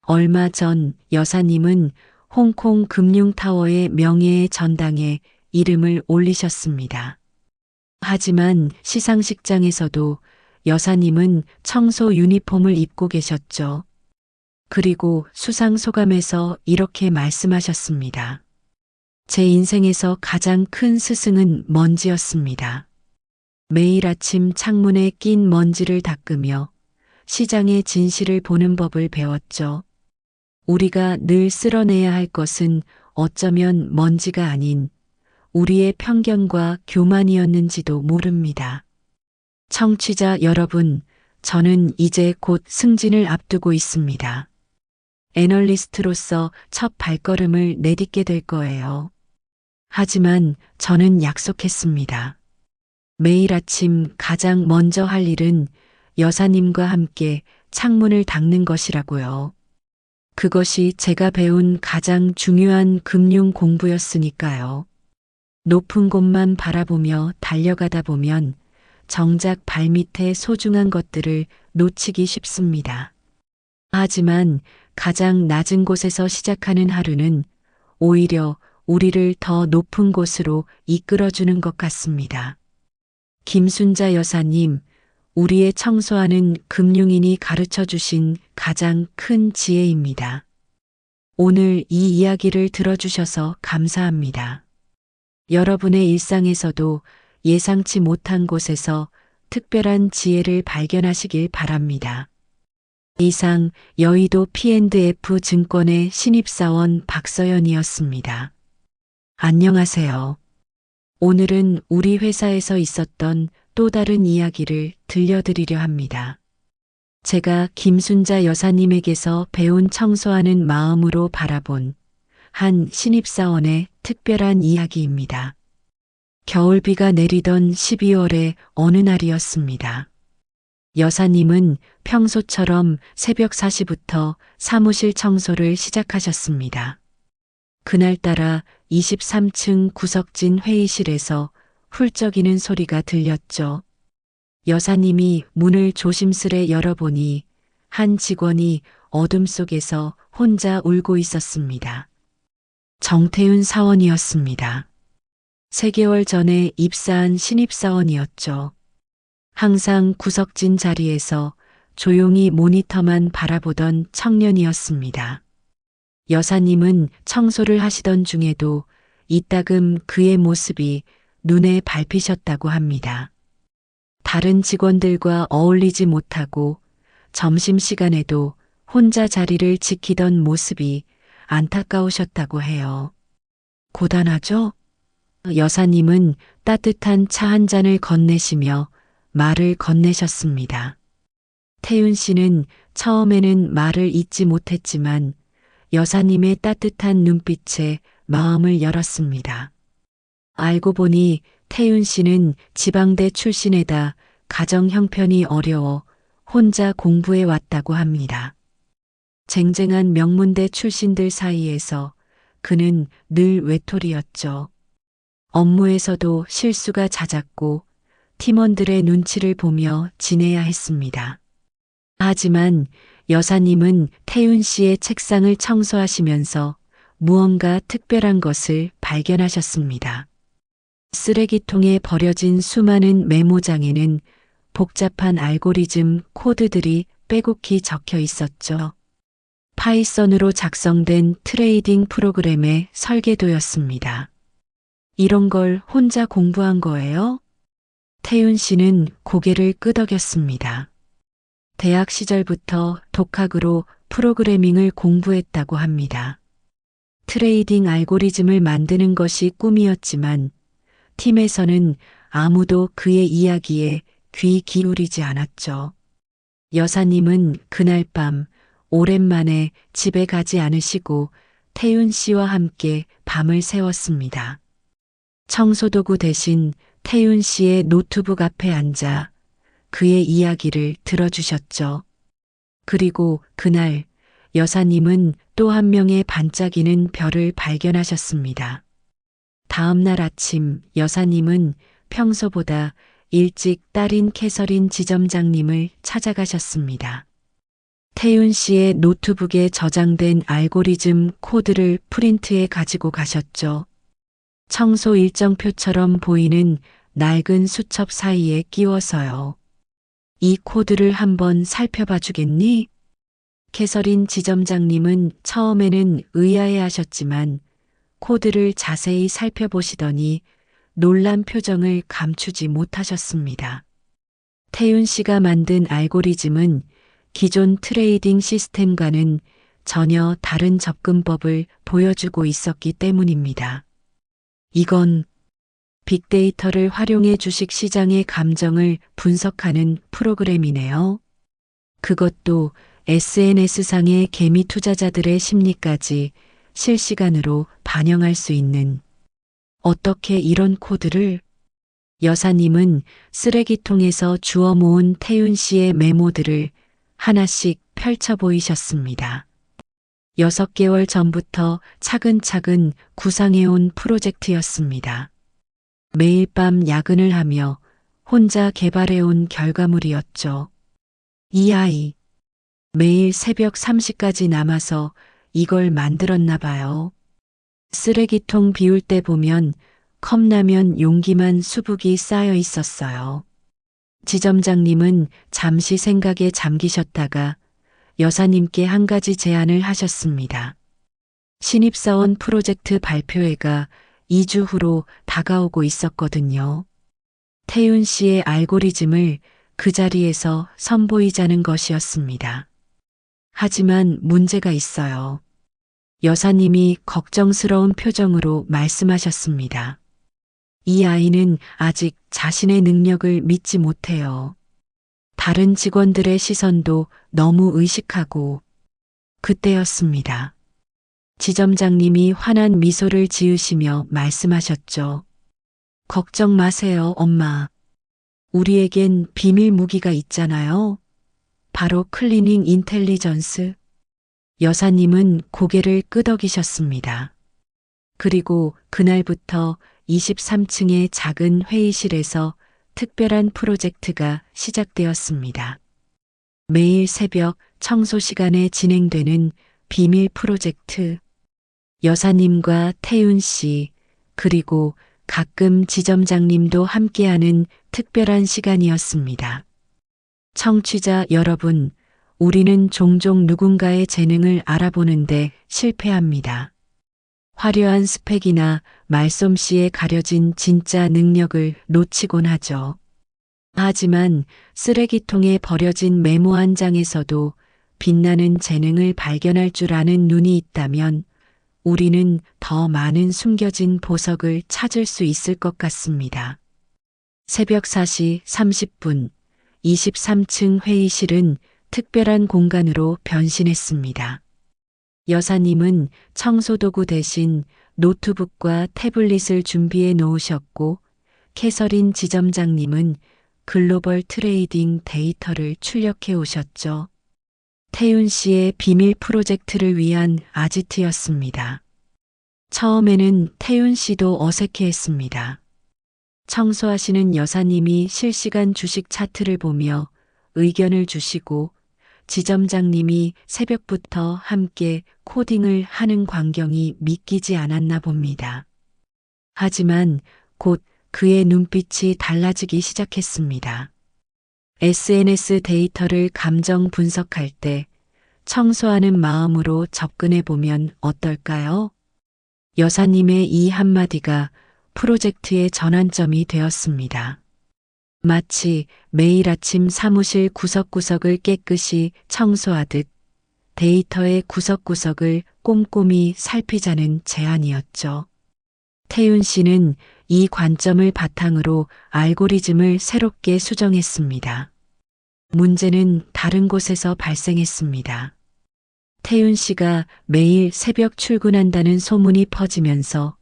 [SPEAKER 1] 얼마 전 여사님은 홍콩 금융타워의 명예의 전당에 이름을 올리셨습니다. 하지만 시상식장에서도 여사님은 청소 유니폼을 입고 계셨죠. 그리고 수상 소감에서 이렇게 말씀하셨습니다. 제 인생에서 가장 큰 스승은 먼지였습니다. 매일 아침 창문에 낀 먼지를 닦으며 시장의 진실을 보는 법을 배웠죠. 우리가 늘 쓸어내야 할 것은 어쩌면 먼지가 아닌 우리의 편견과 교만이었는지도 모릅니다. 청취자 여러분, 저는 이제 곧 승진을 앞두고 있습니다. 애널리스트로서 첫 발걸음을 내딛게 될 거예요. 하지만 저는 약속했습니다. 매일 아침 가장 먼저 할 일은 여사님과 함께 창문을 닦는 것이라고요. 그것이 제가 배운 가장 중요한 금융 공부였으니까요. 높은 곳만 바라보며 달려가다 보면 정작 발밑에 소중한 것들을 놓치기 쉽습니다. 하지만 가장 낮은 곳에서 시작하는 하루는 오히려 우리를 더 높은 곳으로 이끌어주는 것 같습니다. 김순자 여사님, 우리의 청소하는 금융인이 가르쳐 주신 가장 큰 지혜입니다. 오늘 이 이야기를 들어주셔서 감사합니다. 여러분의 일상에서도 예상치 못한 곳에서 특별한 지혜를 발견하시길 바랍니다. 이상 여의도 P&F 증권의 신입사원 박서연이었습니다. 안녕하세요. 오늘은 우리 회사에서 있었던 또 다른 이야기를 들려드리려 합니다. 제가 김순자 여사님에게서 배운 청소하는 마음으로 바라본 한 신입사원의 특별한 이야기입니다. 겨울비가 내리던 12월의 어느 날이었습니다. 여사님은 평소처럼 새벽 4시부터 사무실 청소를 시작하셨습니다. 그날따라 23층 구석진 회의실에서 훌쩍이는 소리가 들렸죠. 여사님이 문을 조심스레 열어보니 한 직원이 어둠 속에서 혼자 울고 있었습니다. 정태윤 사원이었습니다. 3개월 전에 입사한 신입사원이었죠. 항상 구석진 자리에서 조용히 모니터만 바라보던 청년이었습니다. 여사님은 청소를 하시던 중에도 이따금 그의 모습이 눈에 밟히셨다고 합니다. 다른 직원들과 어울리지 못하고 점심시간에도 혼자 자리를 지키던 모습이 안타까우셨다고 해요. 고단하죠? 여사님은 따뜻한 차 한 잔을 건네시며 말을 건네셨습니다. 태윤 씨는 처음에는 말을 잇지 못했지만 여사님의 따뜻한 눈빛에 마음을 열었습니다. 알고 보니 태윤 씨는 지방대 출신에다 가정 형편이 어려워 혼자 공부해 왔다고 합니다. 쟁쟁한 명문대 출신들 사이에서 그는 늘 외톨이였죠. 업무에서도 실수가 잦았고 팀원들의 눈치를 보며 지내야 했습니다. 하지만 여사님은 태윤 씨의 책상을 청소하시면서 무언가 특별한 것을 발견하셨습니다. 쓰레기통에 버려진 수많은 메모장에는 복잡한 알고리즘 코드들이 빼곡히 적혀 있었죠. 파이썬으로 작성된 트레이딩 프로그램의 설계도였습니다. 이런 걸 혼자 공부한 거예요? 태윤 씨는 고개를 끄덕였습니다. 대학 시절부터 독학으로 프로그래밍을 공부했다고 합니다. 트레이딩 알고리즘을 만드는 것이 꿈이었지만 팀에서는 아무도 그의 이야기에 귀 기울이지 않았죠. 여사님은 그날 밤 오랜만에 집에 가지 않으시고 태윤 씨와 함께 밤을 새웠습니다. 청소도구 대신 태윤 씨의 노트북 앞에 앉아 그의 이야기를 들어주셨죠. 그리고 그날 여사님은 또 한 명의 반짝이는 별을 발견하셨습니다. 다음 날 아침 여사님은 평소보다 일찍 딸인 캐서린 지점장님을 찾아가셨습니다. 태윤 씨의 노트북에 저장된 알고리즘 코드를 프린트해 가지고 가셨죠. 청소 일정표처럼 보이는 낡은 수첩 사이에 끼워서요. 이 코드를 한번 살펴봐 주겠니? 캐서린 지점장님은 처음에는 의아해 하셨지만 코드를 자세히 살펴보시더니 놀란 표정을 감추지 못하셨습니다. 태윤 씨가 만든 알고리즘은 기존 트레이딩 시스템과는 전혀 다른 접근법을 보여주고 있었기 때문입니다. 이건 빅데이터를 활용해 주식 시장의 감정을 분석하는 프로그램이네요. 그것도 SNS상의 개미 투자자들의 심리까지 실시간으로 반영할 수 있는. 어떻게 이런 코드를? 여사님은 쓰레기통에서 주워 모은 태윤 씨의 메모들을 하나씩 펼쳐 보이셨습니다. 6개월 전부터 차근차근 구상해온 프로젝트였습니다. 매일 밤 야근을 하며 혼자 개발해온 결과물이었죠. 이 아이, 매일 새벽 3시까지 남아서 이걸 만들었나 봐요. 쓰레기통 비울 때 보면 컵라면 용기만 수북이 쌓여 있었어요. 지점장님은 잠시 생각에 잠기셨다가 여사님께 한 가지 제안을 하셨습니다. 신입사원 프로젝트 발표회가 2주 후로 다가오고 있었거든요. 태윤 씨의 알고리즘을 그 자리에서 선보이자는 것이었습니다. 하지만 문제가 있어요. 여사님이 걱정스러운 표정으로 말씀하셨습니다. 이 아이는 아직 자신의 능력을 믿지 못해요. 다른 직원들의 시선도 너무 의식하고. 그때였습니다. 지점장님이 환한 미소를 지으시며 말씀하셨죠. 걱정 마세요, 엄마. 우리에겐 비밀 무기가 있잖아요. 바로 클리닝 인텔리전스. 여사님은 고개를 끄덕이셨습니다. 그리고 그날부터 23층의 작은 회의실에서 특별한 프로젝트가 시작되었습니다. 매일 새벽 청소 시간에 진행되는 비밀 프로젝트. 여사님과 태윤 씨, 그리고 가끔 지점장님도 함께하는 특별한 시간이었습니다. 청취자 여러분, 우리는 종종 누군가의 재능을 알아보는데 실패합니다. 화려한 스펙이나 말솜씨에 가려진 진짜 능력을 놓치곤 하죠. 하지만 쓰레기통에 버려진 메모 한 장에서도 빛나는 재능을 발견할 줄 아는 눈이 있다면 우리는 더 많은 숨겨진 보석을 찾을 수 있을 것 같습니다. 새벽 4시 30분 23층 회의실은 특별한 공간으로 변신했습니다. 여사님은 청소도구 대신 노트북과 태블릿을 준비해 놓으셨고 캐서린 지점장님은 글로벌 트레이딩 데이터를 출력해 오셨죠. 태윤 씨의 비밀 프로젝트를 위한 아지트였습니다. 처음에는 태윤 씨도 어색해했습니다. 청소하시는 여사님이 실시간 주식 차트를 보며 의견을 주시고 지점장님이 새벽부터 함께 코딩을 하는 광경이 믿기지 않았나 봅니다. 하지만 곧 그의 눈빛이 달라지기 시작했습니다. SNS 데이터를 감정 분석할 때 청소하는 마음으로 접근해 보면 어떨까요? 여사님의 이 한마디가 프로젝트의 전환점이 되었습니다. 마치 매일 아침 사무실 구석구석을 깨끗이 청소하듯 데이터의 구석구석을 꼼꼼히 살피자는 제안이었죠. 태윤 씨는 이 관점을 바탕으로 알고리즘을 새롭게 수정했습니다. 문제는 다른 곳에서 발생했습니다. 태윤 씨가 매일 새벽 출근한다는 소문이 퍼지면서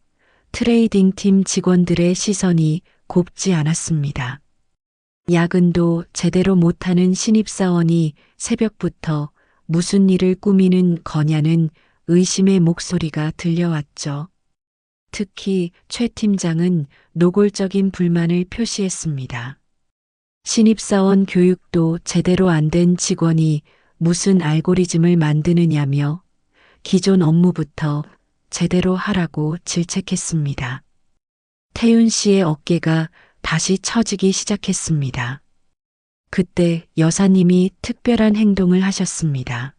[SPEAKER 1] 트레이딩 팀 직원들의 시선이 곱지 않았습니다. 야근도 제대로 못하는 신입사원이 새벽부터 무슨 일을 꾸미는 거냐는 의심의 목소리가 들려왔죠. 특히 최 팀장은 노골적인 불만을 표시했습니다. 신입사원 교육도 제대로 안 된 직원이 무슨 알고리즘을 만드느냐며 기존 업무부터 제대로 하라고 질책했습니다. 태윤 씨의 어깨가 다시 처지기 시작했습니다. 그때 여사님이 특별한 행동을 하셨습니다.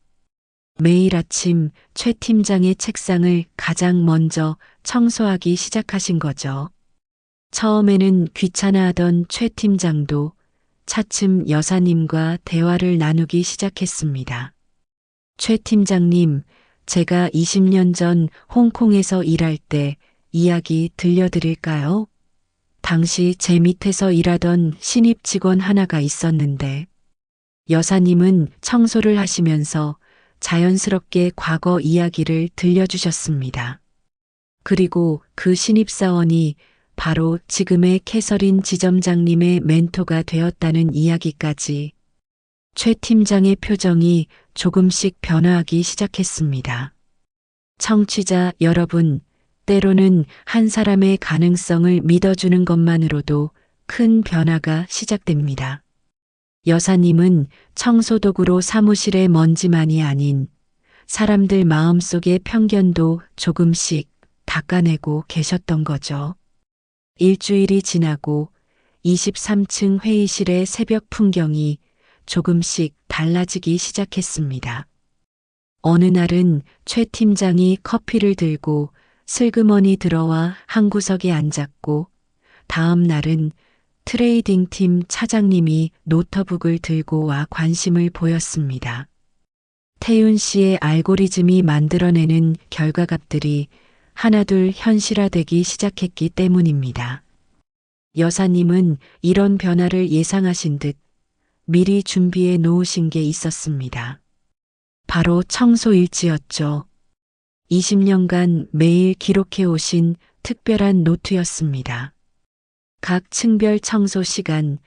[SPEAKER 1] 매일 아침 최 팀장의 책상을 가장 먼저 청소하기 시작하신 거죠. 처음에는 귀찮아하던 최 팀장도 차츰 여사님과 대화를 나누기 시작했습니다. 최 팀장님, 제가 20년 전 홍콩에서 일할 때 이야기 들려드릴까요? 당시 제 밑에서 일하던 신입 직원 하나가 있었는데 여사님은 청소를 하시면서 자연스럽게 과거 이야기를 들려주셨습니다. 그리고 그 신입사원이 바로 지금의 캐서린 지점장님의 멘토가 되었다는 이야기까지. 최 팀장의 표정이 조금씩 변화하기 시작했습니다. 청취자 여러분, 때로는 한 사람의 가능성을 믿어주는 것만으로도 큰 변화가 시작됩니다. 여사님은 청소도구로 사무실의 먼지만이 아닌 사람들 마음속의 편견도 조금씩 닦아내고 계셨던 거죠. 일주일이 지나고 23층 회의실의 새벽 풍경이 조금씩 달라지기 시작했습니다. 어느 날은 최 팀장이 커피를 들고 슬그머니 들어와 한 구석에 앉았고, 다음 날은 트레이딩 팀 차장님이 노트북을 들고 와 관심을 보였습니다. 태윤 씨의 알고리즘이 만들어내는 결과값들이 하나둘 현실화되기 시작했기 때문입니다. 여사님은 이런 변화를 예상하신 듯 미리 준비해 놓으신 게 있었습니다. 바로 청소 일지였죠. 20년간 매일 기록해 오신 특별한 노트였습니다. 각 층별 청소 시간,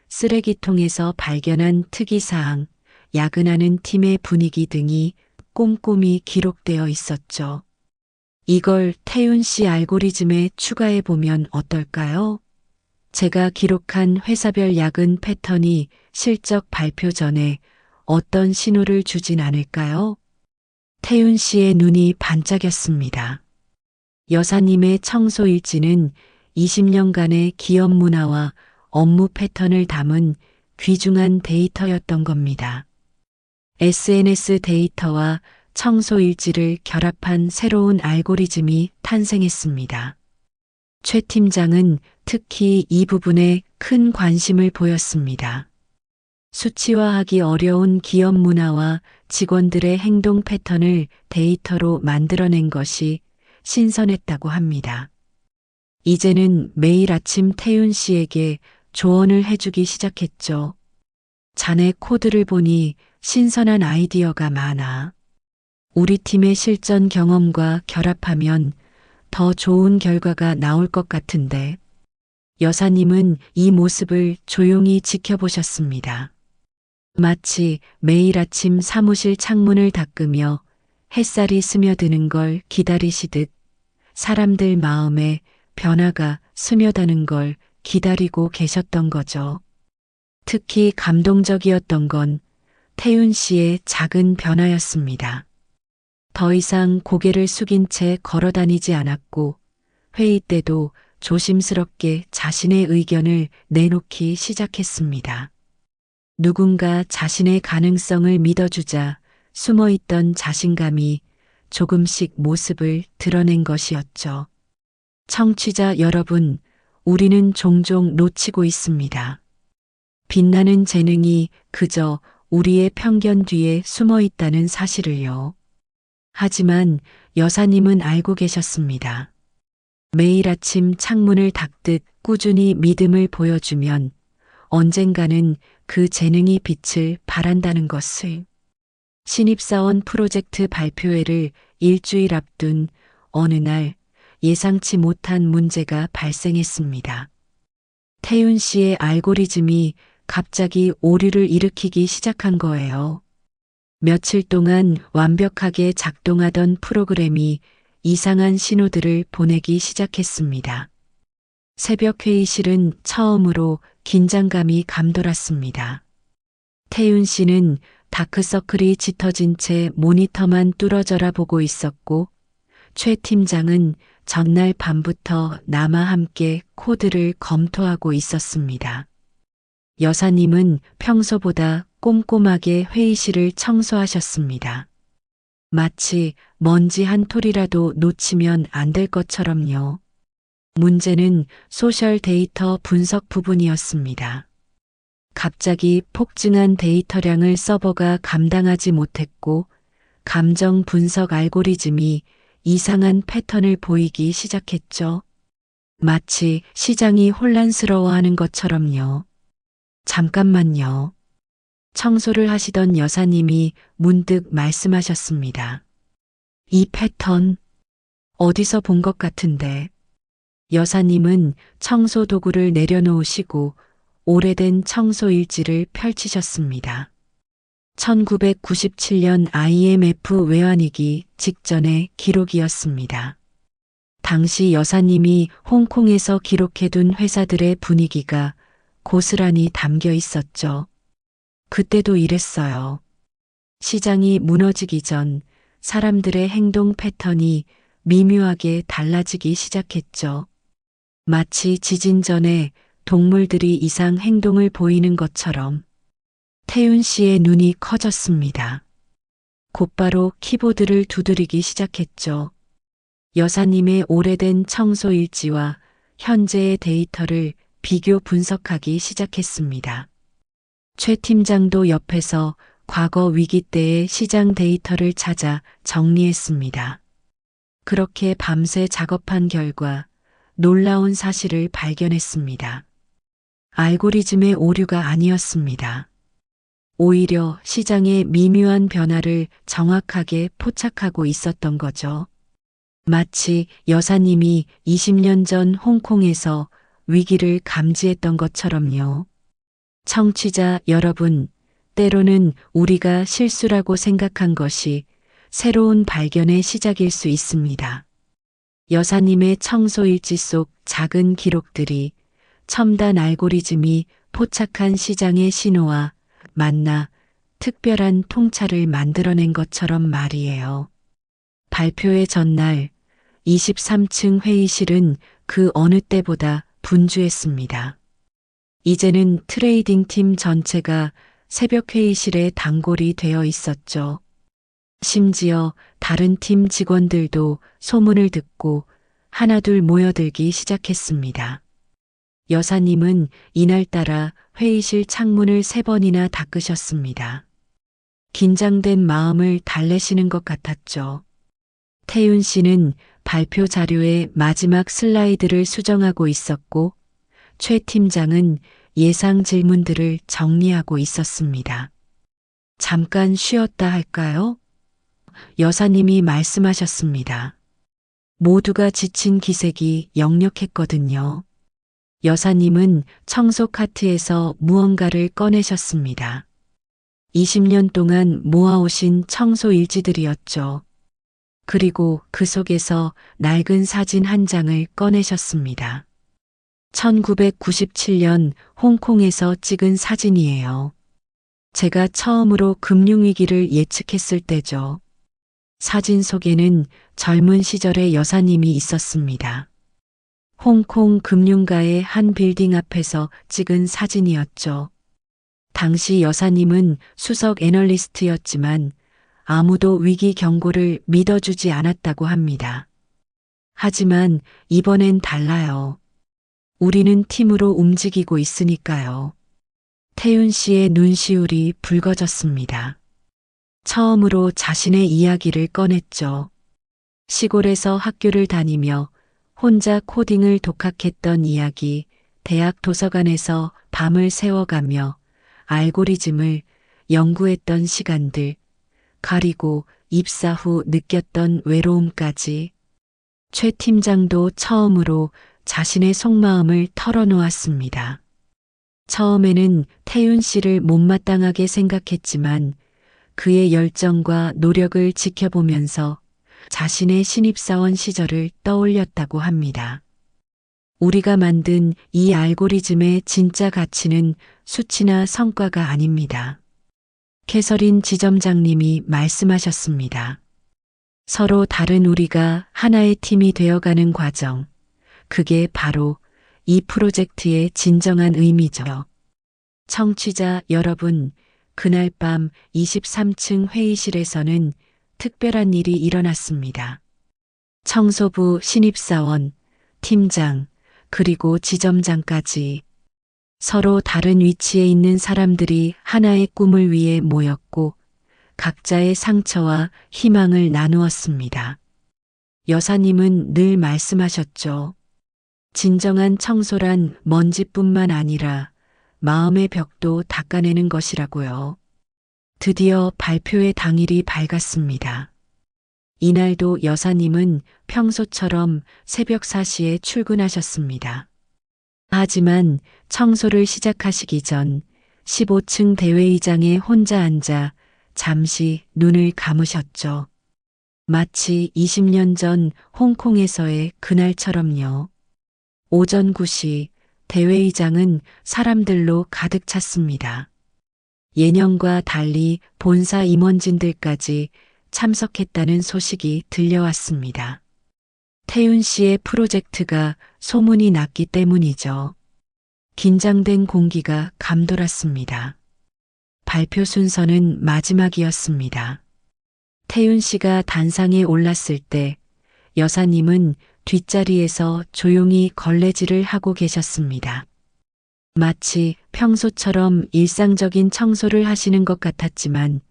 [SPEAKER 1] 쓰레기통에서 발견한 특이사항, 야근하는 팀의 분위기 등이 꼼꼼히 기록되어 있었죠. 이걸 태윤 씨 알고리즘에 추가해 보면 어떨까요? 제가 기록한 회사별 야근 패턴이 실적 발표 전에 어떤 신호를 주진 않을까요? 태윤 씨의 눈이 반짝였습니다. 여사님의 청소 일지는 20년간의 기업 문화와 업무 패턴을 담은 귀중한 데이터였던 겁니다. SNS 데이터와 청소 일지를 결합한 새로운 알고리즘이 탄생했습니다. 최 팀장은 특히 이 부분에 큰 관심을 보였습니다. 수치화하기 어려운 기업 문화와 직원들의 행동 패턴을 데이터로 만들어낸 것이 신선했다고 합니다. 이제는 매일 아침 태윤 씨에게 조언을 해주기 시작했죠. 자네 코드를 보니 신선한 아이디어가 많아. 우리 팀의 실전 경험과 결합하면 더 좋은 결과가 나올 것 같은데. 여사님은 이 모습을 조용히 지켜보셨습니다. 마치 매일 아침 사무실 창문을 닦으며 햇살이 스며드는 걸 기다리시듯 사람들 마음에 변화가 스며드는 걸 기다리고 계셨던 거죠. 특히 감동적이었던 건 태윤 씨의 작은 변화였습니다. 더 이상 고개를 숙인 채 걸어 다니지 않았고 회의 때도 조심스럽게 자신의 의견을 내놓기 시작했습니다. 누군가 자신의 가능성을 믿어주자 숨어있던 자신감이 조금씩 모습을 드러낸 것이었죠. 청취자 여러분, 우리는 종종 놓치고 있습니다. 빛나는 재능이 그저 우리의 편견 뒤에 숨어 있다는 사실을요. 하지만 여사님은 알고 계셨습니다. 매일 아침 창문을 닦듯 꾸준히 믿음을 보여주면 언젠가는 그 재능이 빛을 발한다는 것을. 신입사원 프로젝트 발표회를 일주일 앞둔 어느 날 예상치 못한 문제가 발생했습니다. 태윤 씨의 알고리즘이 갑자기 오류를 일으키기 시작한 거예요. 며칠 동안 완벽하게 작동하던 프로그램이 이상한 신호들을 보내기 시작했습니다. 새벽 회의실은 처음으로 긴장감이 감돌았습니다. 태윤 씨는 다크서클이 짙어진 채 모니터만 뚫어져라 보고 있었고, 최 팀장은 전날 밤부터 나와 함께 코드를 검토하고 있었습니다. 여사님은 평소보다 꼼꼼하게 회의실을 청소하셨습니다. 마치 먼지 한 톨이라도 놓치면 안 될 것처럼요. 문제는 소셜 데이터 분석 부분이었습니다. 갑자기 폭증한 데이터량을 서버가 감당하지 못했고, 감정 분석 알고리즘이 이상한 패턴을 보이기 시작했죠. 마치 시장이 혼란스러워하는 것처럼요. 잠깐만요. 청소를 하시던 여사님이 문득 말씀하셨습니다. 이 패턴, 어디서 본 것 같은데. 여사님은 청소 도구를 내려놓으시고 오래된 청소 일지를 펼치셨습니다. 1997년 IMF 외환위기 직전의 기록이었습니다. 당시 여사님이 홍콩에서 기록해둔 회사들의 분위기가 고스란히 담겨 있었죠. 그때도 이랬어요. 시장이 무너지기 전 사람들의 행동 패턴이 미묘하게 달라지기 시작했죠. 마치 지진 전에 동물들이 이상 행동을 보이는 것처럼. 태윤 씨의 눈이 커졌습니다. 곧바로 키보드를 두드리기 시작했죠. 여사님의 오래된 청소 일지와 현재의 데이터를 비교 분석하기 시작했습니다. 최 팀장도 옆에서 과거 위기 때의 시장 데이터를 찾아 정리했습니다. 그렇게 밤새 작업한 결과 놀라운 사실을 발견했습니다. 알고리즘의 오류가 아니었습니다. 오히려 시장의 미묘한 변화를 정확하게 포착하고 있었던 거죠. 마치 여사님이 20년 전 홍콩에서 위기를 감지했던 것처럼요. 청취자 여러분, 때로는 우리가 실수라고 생각한 것이 새로운 발견의 시작일 수 있습니다. 여사님의 청소 일지 속 작은 기록들이 첨단 알고리즘이 포착한 시장의 신호와 만나 특별한 통찰을 만들어낸 것처럼 말이에요. 발표회 전날 23층 회의실은 그 어느 때보다 분주했습니다. 이제는 트레이딩 팀 전체가 새벽 회의실에 단골이 되어 있었죠. 심지어 다른 팀 직원들도 소문을 듣고 하나둘 모여들기 시작했습니다. 여사님은 이날따라 회의실 창문을 3번이나 닦으셨습니다. 긴장된 마음을 달래시는 것 같았죠. 태윤 씨는 발표 자료의 마지막 슬라이드를 수정하고 있었고, 최 팀장은 예상 질문들을 정리하고 있었습니다. 잠깐 쉬었다 할까요? 여사님이 말씀하셨습니다. 모두가 지친 기색이 역력했거든요. 여사님은 청소 카트에서 무언가를 꺼내셨습니다. 20년 동안 모아오신 청소 일지들이었죠. 그리고 그 속에서 낡은 사진 한 장을 꺼내셨습니다. 1997년 홍콩에서 찍은 사진이에요. 제가 처음으로 금융위기를 예측했을 때죠. 사진 속에는 젊은 시절의 여사님이 있었습니다. 홍콩 금융가의 한 빌딩 앞에서 찍은 사진이었죠. 당시 여사님은 수석 애널리스트였지만 아무도 위기 경고를 믿어주지 않았다고 합니다. 하지만 이번엔 달라요. 우리는 팀으로 움직이고 있으니까요. 태윤 씨의 눈시울이 붉어졌습니다. 처음으로 자신의 이야기를 꺼냈죠. 시골에서 학교를 다니며 혼자 코딩을 독학했던 이야기, 대학 도서관에서 밤을 새워가며 알고리즘을 연구했던 시간들, 그리고 입사 후 느꼈던 외로움까지. 최 팀장도 처음으로 자신의 속마음을 털어놓았습니다. 처음에는 태윤 씨를 못마땅하게 생각했지만 그의 열정과 노력을 지켜보면서 자신의 신입사원 시절을 떠올렸다고 합니다. 우리가 만든 이 알고리즘의 진짜 가치는 수치나 성과가 아닙니다. 캐서린 지점장님이 말씀하셨습니다. 서로 다른 우리가 하나의 팀이 되어가는 과정, 그게 바로 이 프로젝트의 진정한 의미죠. 청취자 여러분, 그날 밤 23층 회의실에서는 특별한 일이 일어났습니다. 청소부 신입사원, 팀장, 그리고 지점장까지 서로 다른 위치에 있는 사람들이 하나의 꿈을 위해 모였고 각자의 상처와 희망을 나누었습니다. 여사님은 늘 말씀하셨죠. 진정한 청소란 먼지뿐만 아니라 마음의 벽도 닦아내는 것이라고요. 드디어 발표의 당일이 밝았습니다. 이날도 여사님은 평소처럼 새벽 4시에 출근하셨습니다. 하지만 청소를 시작하시기 전 15층 대회의장에 혼자 앉아 잠시 눈을 감으셨죠. 마치 20년 전 홍콩에서의 그날처럼요. 오전 9시 대회의장은 사람들로 가득 찼습니다. 예년과 달리 본사 임원진들까지 참석했다는 소식이 들려왔습니다. 태윤 씨의 프로젝트가 소문이 났기 때문이죠. 긴장된 공기가 감돌았습니다. 발표 순서는 마지막이었습니다. 태윤 씨가 단상에 올랐을 때 여사님은 뒷자리에서 조용히 걸레질을 하고 계셨습니다. 마치 평소처럼 일상적인 청소를 하시는 것 같았지만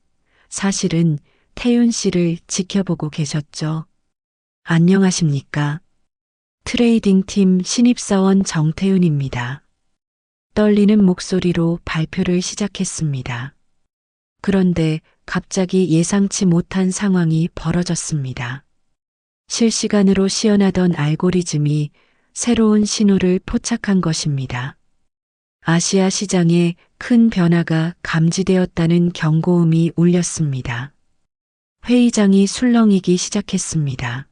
[SPEAKER 1] 사실은 태윤 씨를 지켜보고 계셨죠. 안녕하십니까? 트레이딩팀 신입사원 정태윤입니다. 떨리는 목소리로 발표를 시작했습니다. 그런데 갑자기 예상치 못한 상황이 벌어졌습니다. 실시간으로 시연하던 알고리즘이 새로운 신호를 포착한 것입니다. 아시아 시장에 큰 변화가 감지되었다는 경고음이 울렸습니다. 회의장이 술렁이기 시작했습니다.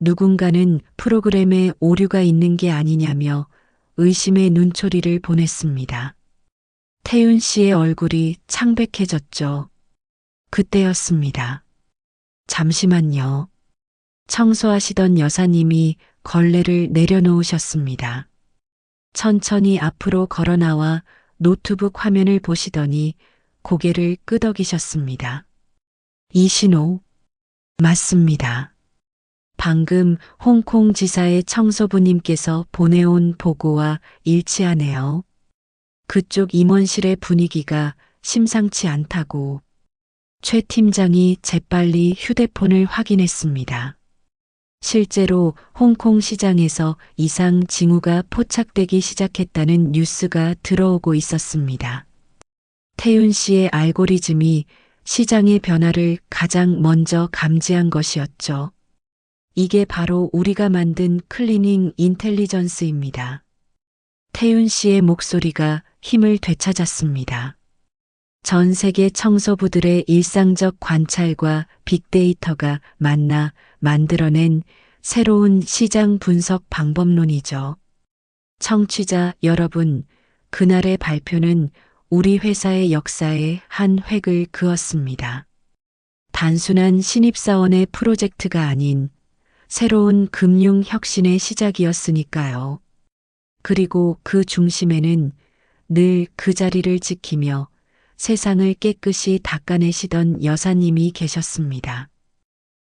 [SPEAKER 1] 누군가는 프로그램에 오류가 있는 게 아니냐며 의심의 눈초리를 보냈습니다. 태윤 씨의 얼굴이 창백해졌죠. 그때였습니다. 잠시만요. 청소하시던 여사님이 걸레를 내려놓으셨습니다. 천천히 앞으로 걸어 나와 노트북 화면을 보시더니 고개를 끄덕이셨습니다. 이 신호 맞습니다. 방금 홍콩 지사의 청소부님께서 보내온 보고와 일치하네요. 그쪽 임원실의 분위기가 심상치 않다고. 최 팀장이 재빨리 휴대폰을 확인했습니다. 실제로 홍콩 시장에서 이상 징후가 포착되기 시작했다는 뉴스가 들어오고 있었습니다. 태윤 씨의 알고리즘이 시장의 변화를 가장 먼저 감지한 것이었죠. 이게 바로 우리가 만든 클리닝 인텔리전스입니다. 태윤 씨의 목소리가 힘을 되찾았습니다. 전 세계 청소부들의 일상적 관찰과 빅데이터가 만나 만들어낸 새로운 시장 분석 방법론이죠. 청취자 여러분, 그날의 발표는 우리 회사의 역사에 한 획을 그었습니다. 단순한 신입사원의 프로젝트가 아닌 새로운 금융 혁신의 시작이었으니까요. 그리고 그 중심에는 늘 그 자리를 지키며 세상을 깨끗이 닦아내시던 여사님이 계셨습니다.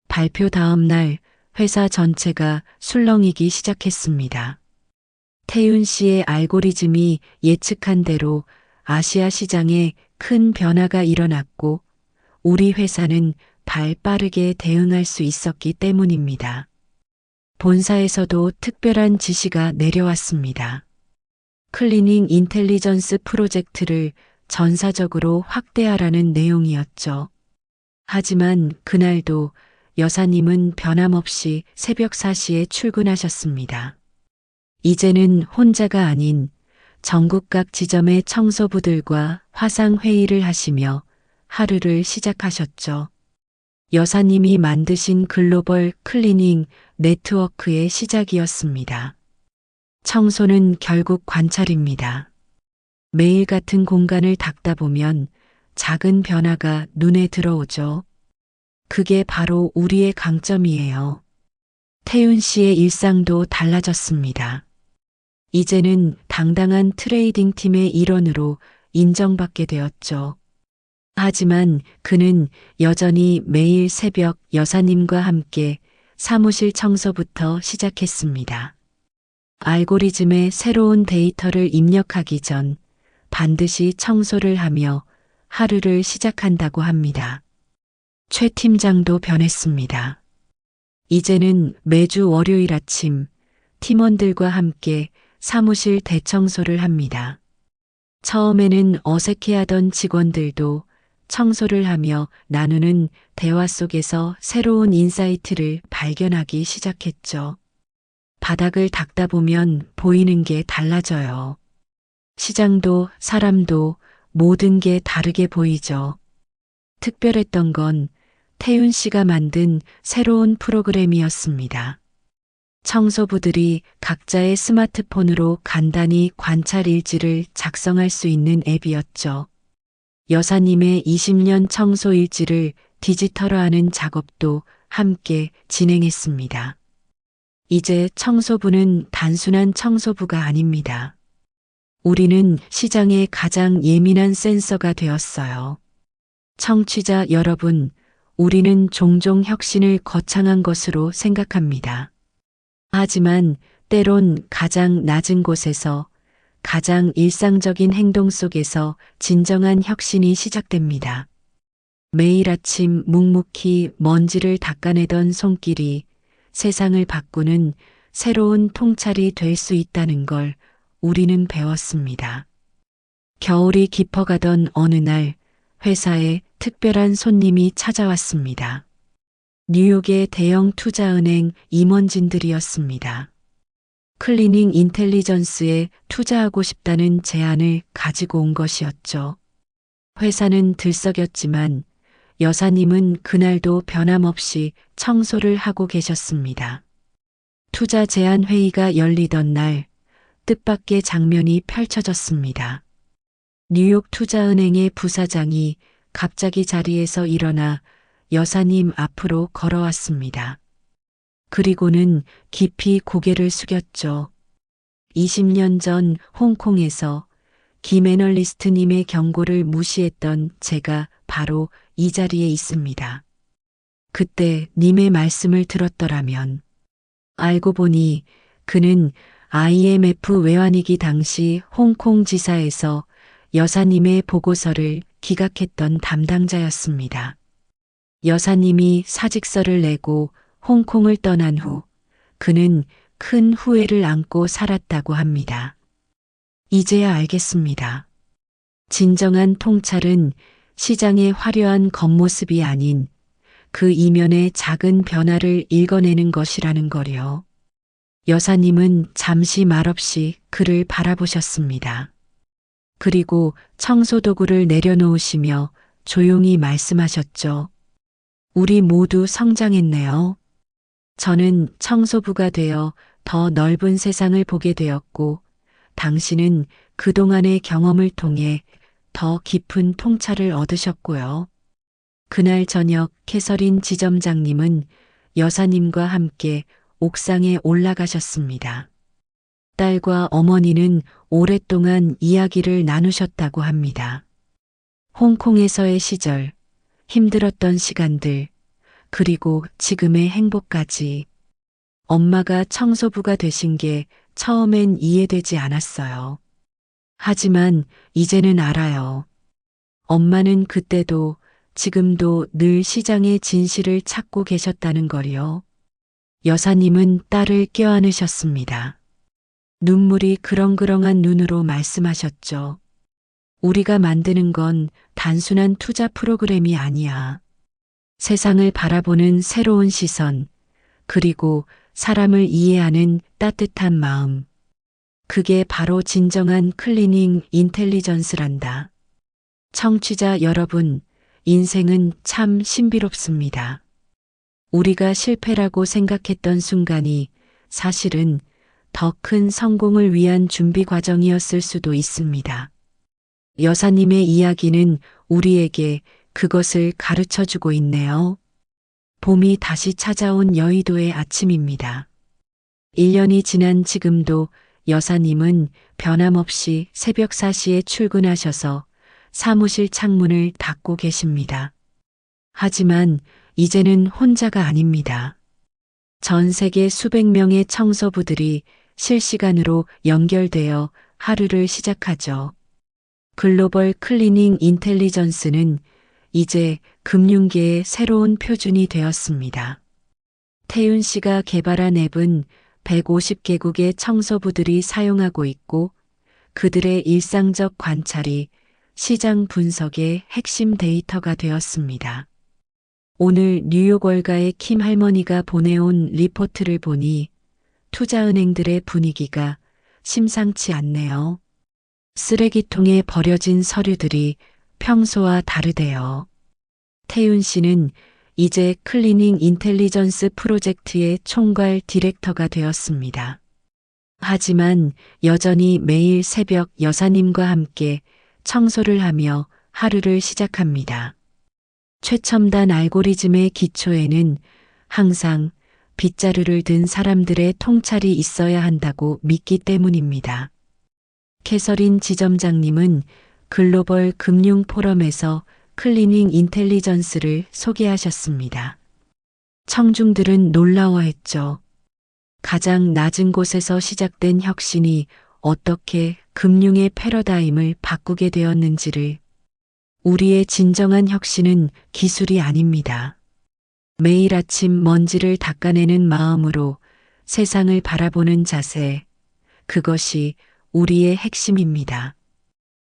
[SPEAKER 1] 발표 다음 날 회사 전체가 술렁이기 시작했습니다. 태윤 씨의 알고리즘이 예측한 대로 아시아 시장에 큰 변화가 일어났고 우리 회사는 발 빠르게 대응할 수 있었기 때문입니다. 본사에서도 특별한 지시가 내려왔습니다. 클리닝 인텔리전스 프로젝트를 전사적으로 확대하라는 내용이었죠. 하지만 그날도 여사님은 변함없이 새벽 4시에 출근하셨습니다. 이제는 혼자가 아닌 전국 각 지점의 청소부들과 화상회의를 하시며 하루를 시작하셨죠. 여사님이 만드신 글로벌 클리닝 네트워크의 시작이었습니다. 청소는 결국 관찰입니다. 매일 같은 공간을 닦다 보면 작은 변화가 눈에 들어오죠. 그게 바로 우리의 강점이에요. 태윤 씨의 일상도 달라졌습니다. 이제는 당당한 트레이딩 팀의 일원으로 인정받게 되었죠. 하지만 그는 여전히 매일 새벽 여사님과 함께 사무실 청소부터 시작했습니다. 알고리즘에 새로운 데이터를 입력하기 전 반드시 청소를 하며 하루를 시작한다고 합니다. 최 팀장도 변했습니다. 이제는 매주 월요일 아침 팀원들과 함께 사무실 대청소를 합니다. 처음에는 어색해하던 직원들도 청소를 하며 나누는 대화 속에서 새로운 인사이트를 발견하기 시작했죠. 바닥을 닦다 보면 보이는 게 달라져요. 시장도 사람도 모든 게 다르게 보이죠. 특별했던 건 태윤 씨가 만든 새로운 프로그램이었습니다. 청소부들이 각자의 스마트폰으로 간단히 관찰 일지를 작성할 수 있는 앱이었죠. 여사님의 20년 청소 일지를 디지털화하는 작업도 함께 진행했습니다. 이제 청소부는 단순한 청소부가 아닙니다. 우리는 시장의 가장 예민한 센서가 되었어요. 청취자 여러분, 우리는 종종 혁신을 거창한 것으로 생각합니다. 하지만 때론 가장 낮은 곳에서 가장 일상적인 행동 속에서 진정한 혁신이 시작됩니다. 매일 아침 묵묵히 먼지를 닦아내던 손길이 세상을 바꾸는 새로운 통찰이 될 수 있다는 걸 우리는 배웠습니다. 겨울이 깊어가던 어느 날 회사에 특별한 손님이 찾아왔습니다. 뉴욕의 대형 투자은행 임원진들이었습니다. 클리닝 인텔리전스에 투자하고 싶다는 제안을 가지고 온 것이었죠. 회사는 들썩였지만 여사님은 그날도 변함없이 청소를 하고 계셨습니다. 투자 제안 회의가 열리던 날 뜻밖의 장면이 펼쳐졌습니다. 뉴욕 투자은행의 부사장이 갑자기 자리에서 일어나 여사님 앞으로 걸어왔습니다. 그리고는 깊이 고개를 숙였죠. 20년 전 홍콩에서 김 애널리스트님의 경고를 무시했던 제가 바로 이 자리에 있습니다. 그때 님의 말씀을 들었더라면. 알고 보니 그는 IMF 외환위기 당시 홍콩 지사에서 여사님의 보고서를 기각했던 담당자였습니다. 여사님이 사직서를 내고 홍콩을 떠난 후 그는 큰 후회를 안고 살았다고 합니다. 이제야 알겠습니다. 진정한 통찰은 시장의 화려한 겉모습이 아닌 그 이면의 작은 변화를 읽어내는 것이라는 거요. 여사님은 잠시 말없이 그를 바라보셨습니다. 그리고 청소도구를 내려놓으시며 조용히 말씀하셨죠. 우리 모두 성장했네요. 저는 청소부가 되어 더 넓은 세상을 보게 되었고, 당신은 그동안의 경험을 통해 더 깊은 통찰을 얻으셨고요. 그날 저녁 캐서린 지점장님은 여사님과 함께 옥상에 올라가셨습니다. 딸과 어머니는 오랫동안 이야기를 나누셨다고 합니다. 홍콩에서의 시절, 힘들었던 시간들, 그리고 지금의 행복까지. 엄마가 청소부가 되신 게 처음엔 이해되지 않았어요. 하지만 이제는 알아요. 엄마는 그때도 지금도 늘 시장의 진실을 찾고 계셨다는 걸요. 여사님은 딸을 껴안으셨습니다. 눈물이 그렁그렁한 눈으로 말씀하셨죠. 우리가 만드는 건 단순한 투자 프로그램이 아니야. 세상을 바라보는 새로운 시선, 그리고 사람을 이해하는 따뜻한 마음. 그게 바로 진정한 클리닝 인텔리전스란다. 청취자 여러분, 인생은 참 신비롭습니다. 우리가 실패라고 생각했던 순간이 사실은 더 큰 성공을 위한 준비 과정이었을 수도 있습니다. 여사님의 이야기는 우리에게 그것을 가르쳐 주고 있네요. 봄이 다시 찾아온 여의도의 아침입니다. 1년이 지난 지금도 여사님은 변함없이 새벽 4시에 출근하셔서 사무실 창문을 닫고 계십니다. 하지만 이제는 혼자가 아닙니다. 전 세계 수백 명의 청소부들이 실시간으로 연결되어 하루를 시작하죠. 글로벌 클리닝 인텔리전스는 이제 금융계의 새로운 표준이 되었습니다. 태윤 씨가 개발한 앱은 150개국의 청소부들이 사용하고 있고 그들의 일상적 관찰이 시장 분석의 핵심 데이터가 되었습니다. 오늘 뉴욕 월가의 킴 할머니가 보내온 리포트를 보니 투자은행들의 분위기가 심상치 않네요. 쓰레기통에 버려진 서류들이 평소와 다르대요. 태윤 씨는 이제 클리닝 인텔리전스 프로젝트의 총괄 디렉터가 되었습니다. 하지만 여전히 매일 새벽 여사님과 함께 청소를 하며 하루를 시작합니다. 최첨단 알고리즘의 기초에는 항상 빗자루를 든 사람들의 통찰이 있어야 한다고 믿기 때문입니다. 캐서린 지점장님은 글로벌 금융 포럼에서 클리닝 인텔리전스를 소개하셨습니다. 청중들은 놀라워했죠. 가장 낮은 곳에서 시작된 혁신이 어떻게 금융의 패러다임을 바꾸게 되었는지를. 우리의 진정한 혁신은 기술이 아닙니다. 매일 아침 먼지를 닦아내는 마음으로 세상을 바라보는 자세, 그것이 우리의 핵심입니다.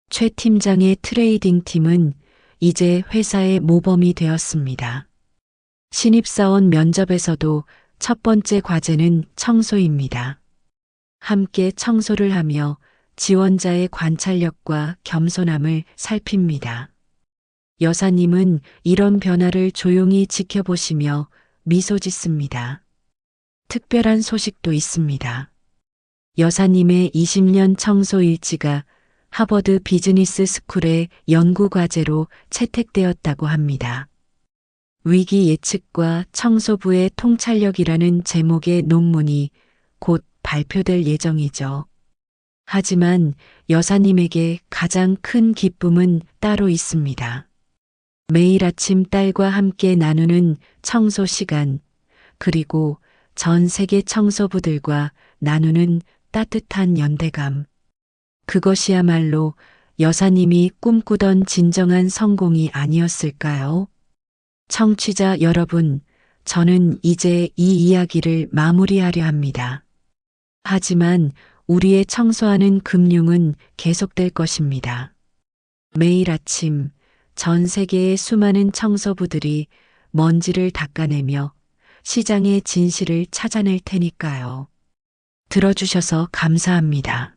[SPEAKER 1] 최 팀장의 트레이딩 팀은 이제 회사의 모범이 되었습니다. 신입사원 면접에서도 첫 번째 과제는 청소입니다. 함께 청소를 하며 지원자의 관찰력과 겸손함을 살핍니다. 여사님은 이런 변화를 조용히 지켜보시며 미소 짓습니다. 특별한 소식도 있습니다. 여사님의 20년 청소 일지가 하버드 비즈니스 스쿨의 연구 과제로 채택되었다고 합니다. 위기 예측과 청소부의 통찰력이라는 제목의 논문이 곧 발표될 예정이죠. 하지만 여사님에게 가장 큰 기쁨은 따로 있습니다. 매일 아침 딸과 함께 나누는 청소 시간, 그리고 전 세계 청소부들과 나누는 따뜻한 연대감. 그것이야말로 여사님이 꿈꾸던 진정한 성공이 아니었을까요? 청취자 여러분, 저는 이제 이 이야기를 마무리하려 합니다. 하지만 우리의 청소하는 금융은 계속될 것입니다. 매일 아침 전 세계의 수많은 청소부들이 먼지를 닦아내며 시장의 진실을 찾아낼 테니까요. 들어주셔서 감사합니다.